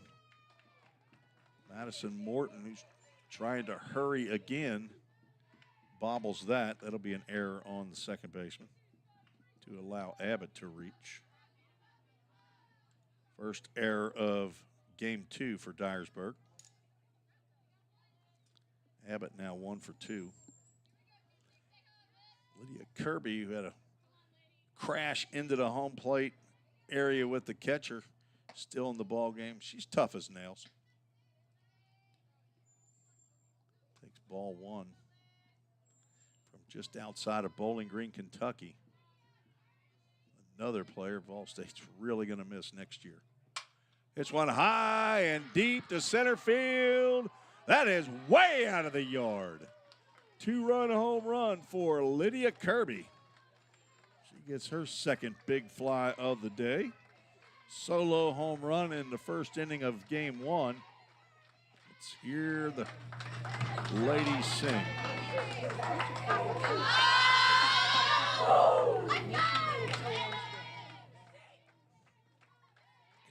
Madison Morton, who's trying to hurry again, bobbles that. That'll be an error on the second baseman to allow Abbott to reach. First error of game 2 for Dyersburg. Abbott now 1 for 2. Lydia Kirby, who had a crash into the home plate area with the catcher, still in the ball game. She's tough as nails. Takes ball 1 from just outside of Bowling Green, Kentucky. Another player Vol State's really going to miss next year. It's one high and deep to center field. That is way out of the yard. 2-run home run for Lydia Kirby. She gets her second big fly of the day. Solo home run in the first inning of game 1. Let's hear the ladies sing.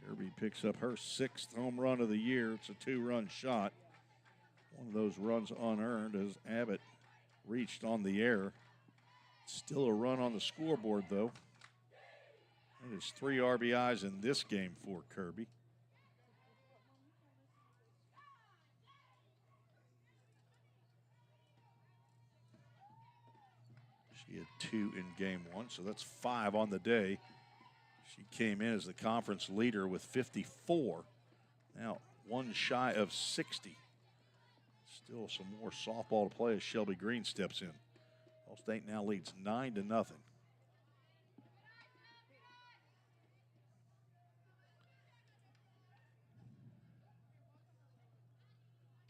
Kirby picks up her 6th home run of the year. It's a 2-run shot. One of those runs unearned as Abbott reached on the air. Still a run on the scoreboard, though. It is 3 RBIs in this game for Kirby. She had 2 in game 1, so that's 5 on the day. She came in as the conference leader with 54. Now 1 shy of 60. Still some more softball to play as Shelby Green steps in. Ball State now leads 9-0.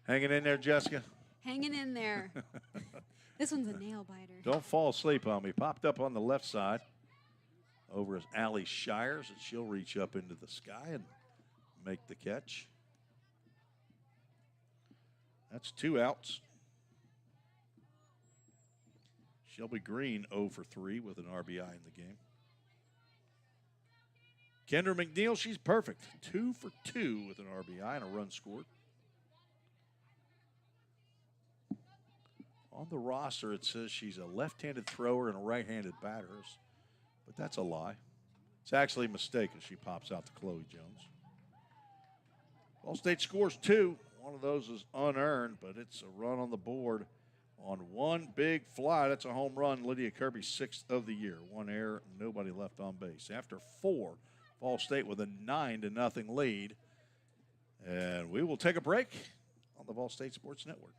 Hanging in there, Jessica? Hanging in there. This one's a nail biter. Don't fall asleep on me. Popped up on the left side. Over is Allie Shires, and she'll reach up into the sky and make the catch. That's 2 outs. Shelby Green 0 for 3 with an RBI in the game. Kendra McNeil, she's perfect. 2 for 2 with an RBI and a run scored. On the roster, it says she's a left-handed thrower and a right-handed batter, but that's a lie. It's actually a mistake as she pops out to Chloe Jones. Ball State scores 2. One of those is unearned, but it's a run on the board on one big fly. That's a home run. Lydia Kirby's 6th of the year. 1 error, nobody left on base. After 4, Ball State with a 9-0 lead. And we will take a break on the Ball State Sports Network.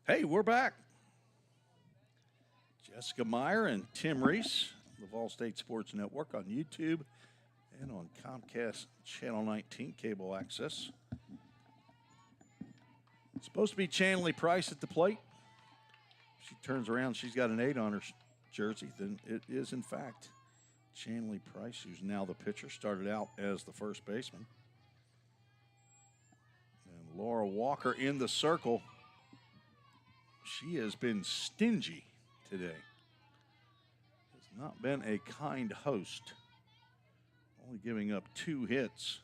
Hey, we're back. Jessica Meyer and Tim Reese, the Vol State Sports Network on YouTube and on Comcast Channel 19 cable access. It's supposed to be Chanley Price at the plate. She turns around, she's got an 8 on her jersey. Then it is, in fact, Chanley Price, who's now the pitcher, started out as the first baseman. And Laura Walker in the circle. She has been stingy today. Has not been a kind host. Only giving up 2 hits.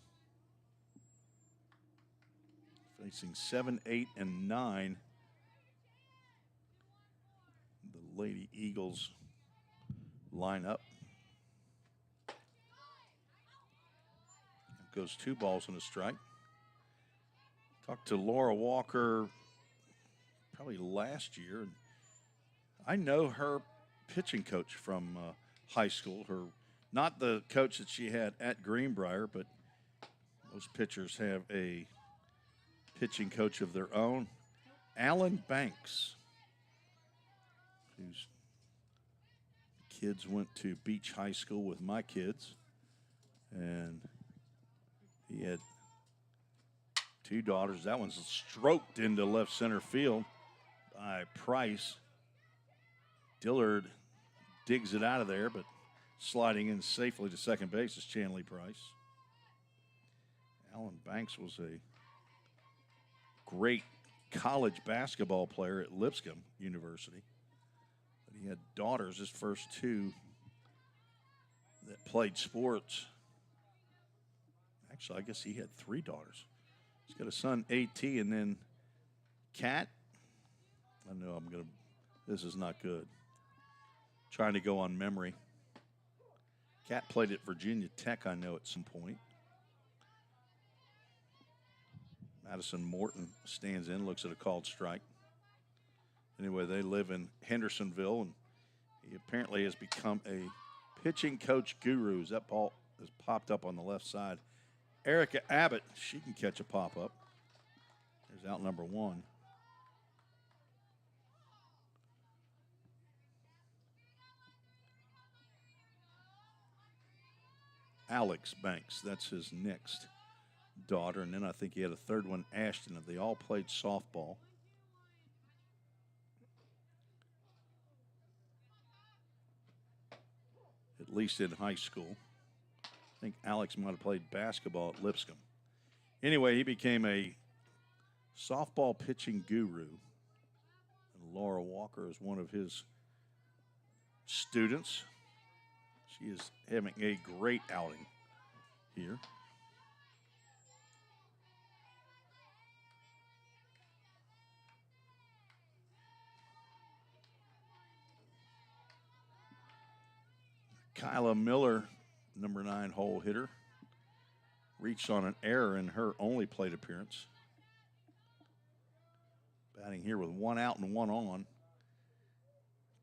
Facing 7, 8, and 9. The Lady Eagles lineup. Goes 2 balls and a strike. Talked to Laura Walker probably last year, and I know her pitching coach from high school. Her, not the coach that she had at Greenbrier, but most pitchers have a pitching coach of their own. Alan Banks, whose kids went to Beach High School with my kids, and he had 2 daughters. That one's stroked into left center field by Price. Dillard digs it out of there, but sliding in safely to second base is Chanley Price. Alan Banks was a great college basketball player at Lipscomb University. But he had daughters, his first 2 that played sports. Actually, I guess he had 3 daughters. He's got a son, AT, and then Kat. I know this is not good. Trying to go on memory. Kat played at Virginia Tech, I know, at some point. Madison Morton stands in, looks at a called strike. Anyway, they live in Hendersonville, and he apparently has become a pitching coach guru. That ball has popped up on the left side. Erica Abbott, she can catch a pop-up. There's out number 1. Alex Banks, that's his next daughter. And then I think he had a third one, Ashton. They all played softball. At least in high school. I think Alex might have played basketball at Lipscomb. Anyway, he became a softball pitching guru. And Laura Walker is one of his students. She is having a great outing here. Kyla Miller, number 9 hole hitter, reached on an error in her only plate appearance. Batting here with 1 out and 1 on.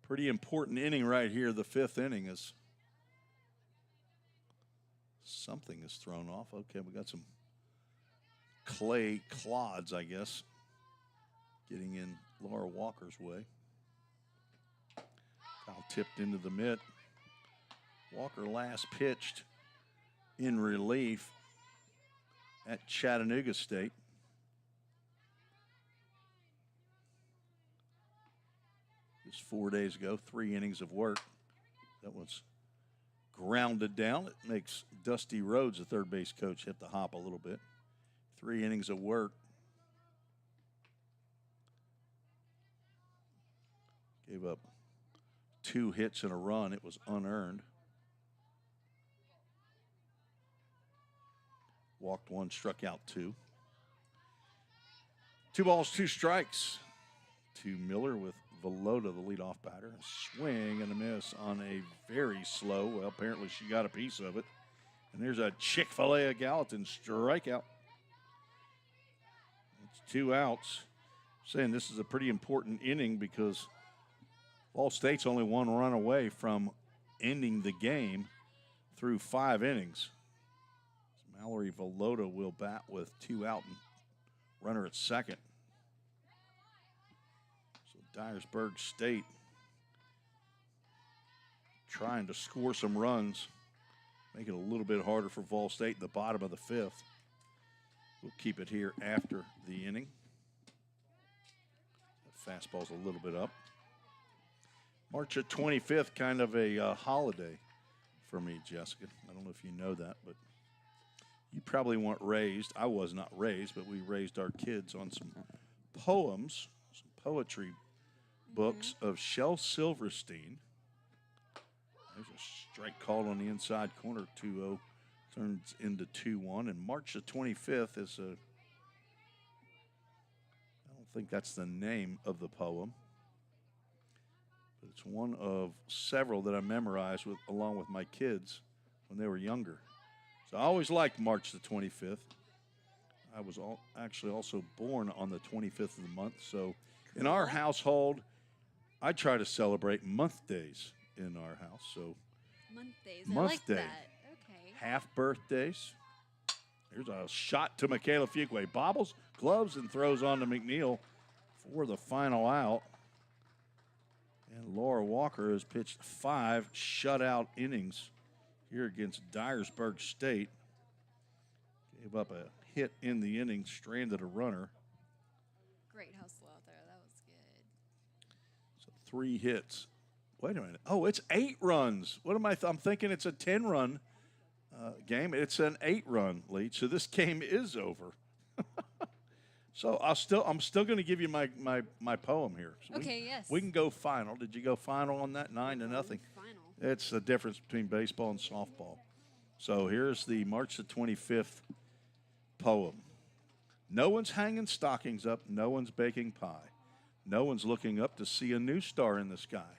Pretty important inning right here. The 5th inning is something is thrown off. Okay, we got some clay clods, I guess, getting in Laura Walker's way. Foul tipped into the mitt. Walker last pitched in relief at Chattanooga State. Just 4 days ago, 3 innings of work. That was grounded down. It makes Dusty Rhodes, the third base coach, hit the hop a little bit. 3 innings of work. Gave up 2 hits and a run. It was unearned. Walked 1, struck out 2. 2 balls, 2 strikes to Miller with Velota, the leadoff batter. A swing and a miss on a very slow. Well, apparently she got a piece of it. And there's a Chick-fil-A Gallatin strikeout. It's 2 outs. Saying this is a pretty important inning because Ball State's only 1 run away from ending the game through 5 innings. Mallory Velota will bat with 2 out and runner at second. So Dyersburg State trying to score some runs, make it a little bit harder for Vol State in the bottom of the 5th. We'll keep it here after the inning. That fastball's a little bit up. March 25th, kind of a holiday for me, Jessica. I don't know if you know that, but you probably weren't raised. I was not raised, but we raised our kids on some poems, some poetry books of Shel Silverstein. There's a strike called on the inside corner, 2-0, turns into 2-1. And March the 25th is a, I don't think that's the name of the poem, but it's one of several that I memorized with, along with my kids when they were younger. So I always liked March the 25th. I was actually also born on the 25th of the month. So in our household, I try to celebrate month days in our house. So Month days. Month I like day. that. Okay. half birthdays. Here's a shot to Michaela Fuqua. Bobbles, gloves, and throws on to McNeil for the final out. And Laura Walker has pitched 5 shutout innings here against Dyersburg State. Gave up a hit in the inning, stranded a runner. Great hustle out there. That was good. So 3 hits. Wait a minute. Oh, it's 8 runs. What am I? I'm thinking it's a 10-run game. It's an 8-run lead. So this game is over. So I'm still going to give you my poem here. So Okay, yes. We can go final. Did you go final on that? 9-0. Final. It's the difference between baseball and softball. So here's the March the 25th poem. No one's hanging stockings up. No one's baking pie. No one's looking up to see a new star in the sky.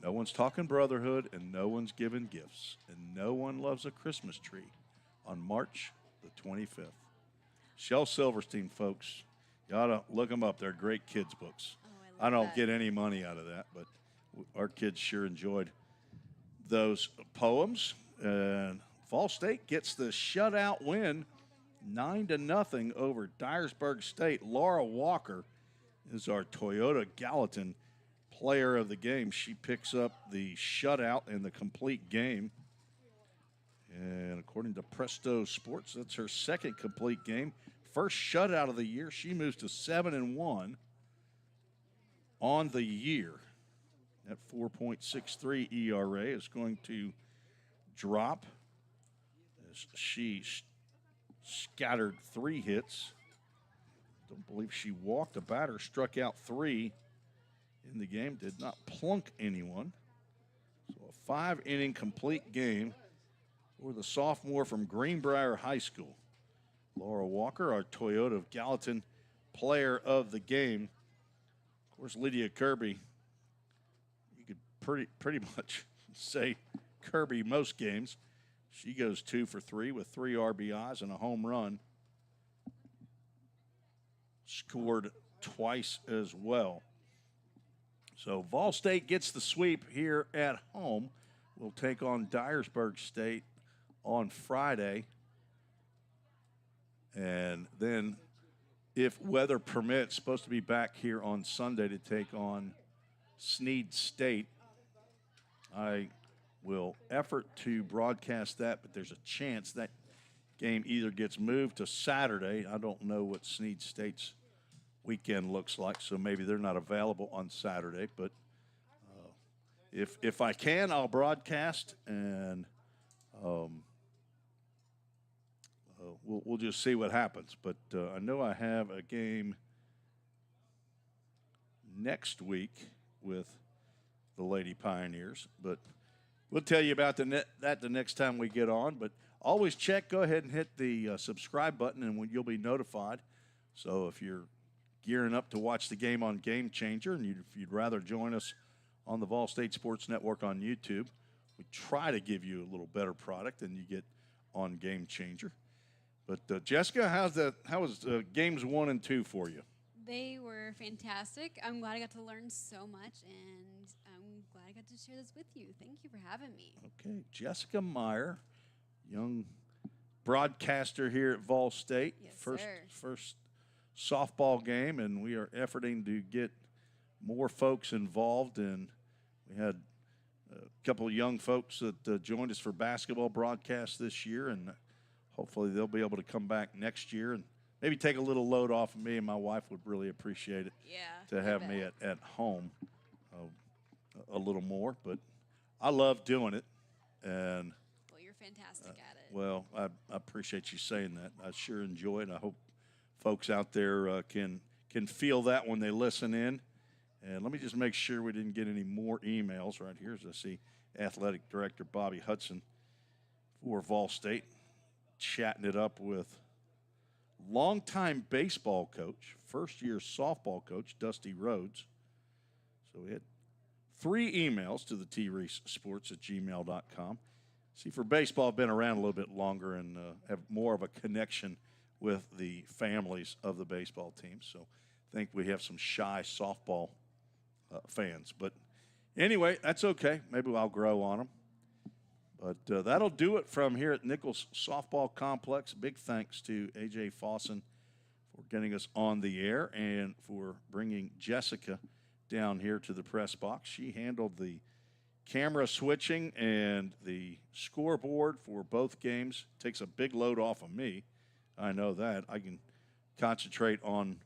No one's talking brotherhood, and no one's giving gifts. And no one loves a Christmas tree on March the 25th. Shel Silverstein, folks. You ought to look them up. They're great kids' books. Oh, I don't get any money out of that, but our kids sure enjoyed those poems. And Fall State gets the shutout win, 9-0 over Dyersburg State. Laura Walker is our Toyota Gallatin player of the game. She picks up the shutout and the complete game. And according to Presto Sports, that's her second complete game. First shutout of the year. She moves to 7-1 on the year. That 4.63 ERA is going to drop as she scattered 3 hits. Don't believe she walked a batter, struck out 3 in the game, did not plunk anyone. So a 5-inning complete game for the sophomore from Greenbrier High School. Laura Walker, our Toyota of Gallatin player of the game. Of course, Lydia Kirby, you could pretty much say Kirby most games. She goes 2 for 3 with 3 RBIs and a home run. Scored twice as well. So Vol State gets the sweep here at home. We'll take on Dyersburg State on Friday. And then, if weather permits, supposed to be back here on Sunday to take on Snead State. I will effort to broadcast that, but there's a chance that game either gets moved to Saturday. I don't know what Snead State's weekend looks like, so maybe they're not available on Saturday. But if I can, I'll broadcast, and we'll just see what happens. But I know I have a game next week with the Lady Pioneers, but we'll tell you about that the next time we get on. But always check. Go ahead and hit the subscribe button, and you'll be notified. So if you're gearing up to watch the game on Game Changer, and if you'd rather join us on the Vol State Sports Network on YouTube, we try to give you a little better product than you get on Game Changer. But Jessica, how was games 1 and 2 for you? They were fantastic. I'm glad I got to learn so much, and I'm glad I got to share this with you. Thank you for having me. Okay, Jessica Meyer, young broadcaster here at Vol State. Yes, First softball game, and we are efforting to get more folks involved. And we had a couple of young folks that joined us for basketball broadcast this year, and hopefully they'll be able to come back next year and maybe take a little load off of me, and my wife would really appreciate it to have me at home a little more. But I love doing it. And well, you're fantastic at it. Well, I appreciate you saying that. I sure enjoy it. I hope folks out there can feel that when they listen in. And let me just make sure we didn't get any more emails right here as I see Athletic Director Bobby Hudson for Vol State chatting it up with longtime baseball coach, first-year softball coach, Dusty Rhodes. So we had 3 emails to the treesesports@gmail.com. See, for baseball, I've been around a little bit longer and have more of a connection with the families of the baseball teams. So I think we have some shy softball fans. But anyway, that's okay. Maybe I'll grow on them. But that'll do it from here at Nichols Softball Complex. Big thanks to A.J. Fawson for getting us on the air and for bringing Jessica down here to the press box. She handled the camera switching and the scoreboard for both games. Takes a big load off of me. I know that. I can concentrate on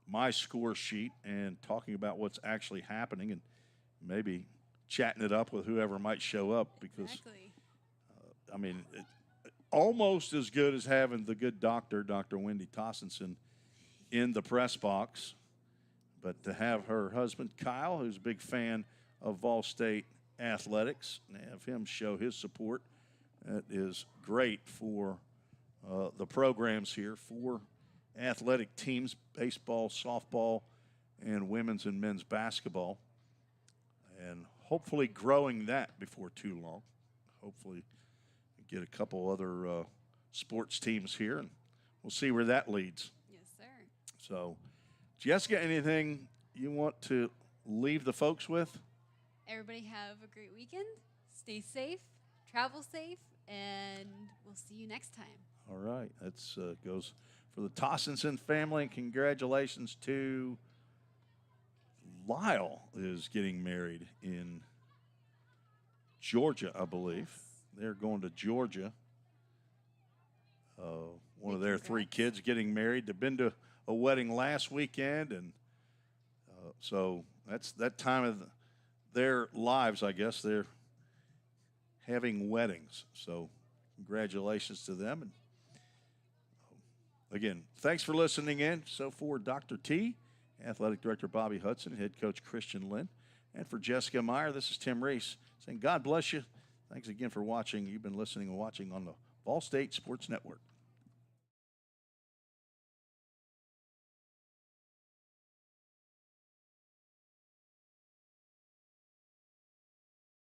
my score sheet and talking about what's actually happening and maybe chatting it up with whoever might show up, because I mean, almost as good as having the good doctor, Dr. Wendy Tossenson, in the press box. But to have her husband, Kyle, who's a big fan of Vol State athletics, and have him show his support, that is great for the programs here, for athletic teams, baseball, softball, and women's and men's basketball. And hopefully growing that before too long. Hopefully get a couple other sports teams here, and we'll see where that leads. Yes, sir. So, Jessica, anything you want to leave the folks with? Everybody have a great weekend. Stay safe, travel safe, and we'll see you next time. All right. That goes for the Tossenson family, and congratulations to Lyle is getting married in Georgia, I believe. Yes. They're going to Georgia. One of their 3 kids getting married. They've been to a wedding last weekend, and so that's that time of their lives, I guess. They're having weddings. So congratulations to them. And again, thanks for listening in. So for Dr. T, Athletic Director Bobby Hudson, Head Coach Christian Lynn, And for Jessica Meyer, this is Tim Reese saying God bless you. Thanks again for watching. You've been listening and watching on the Vol State Sports Network.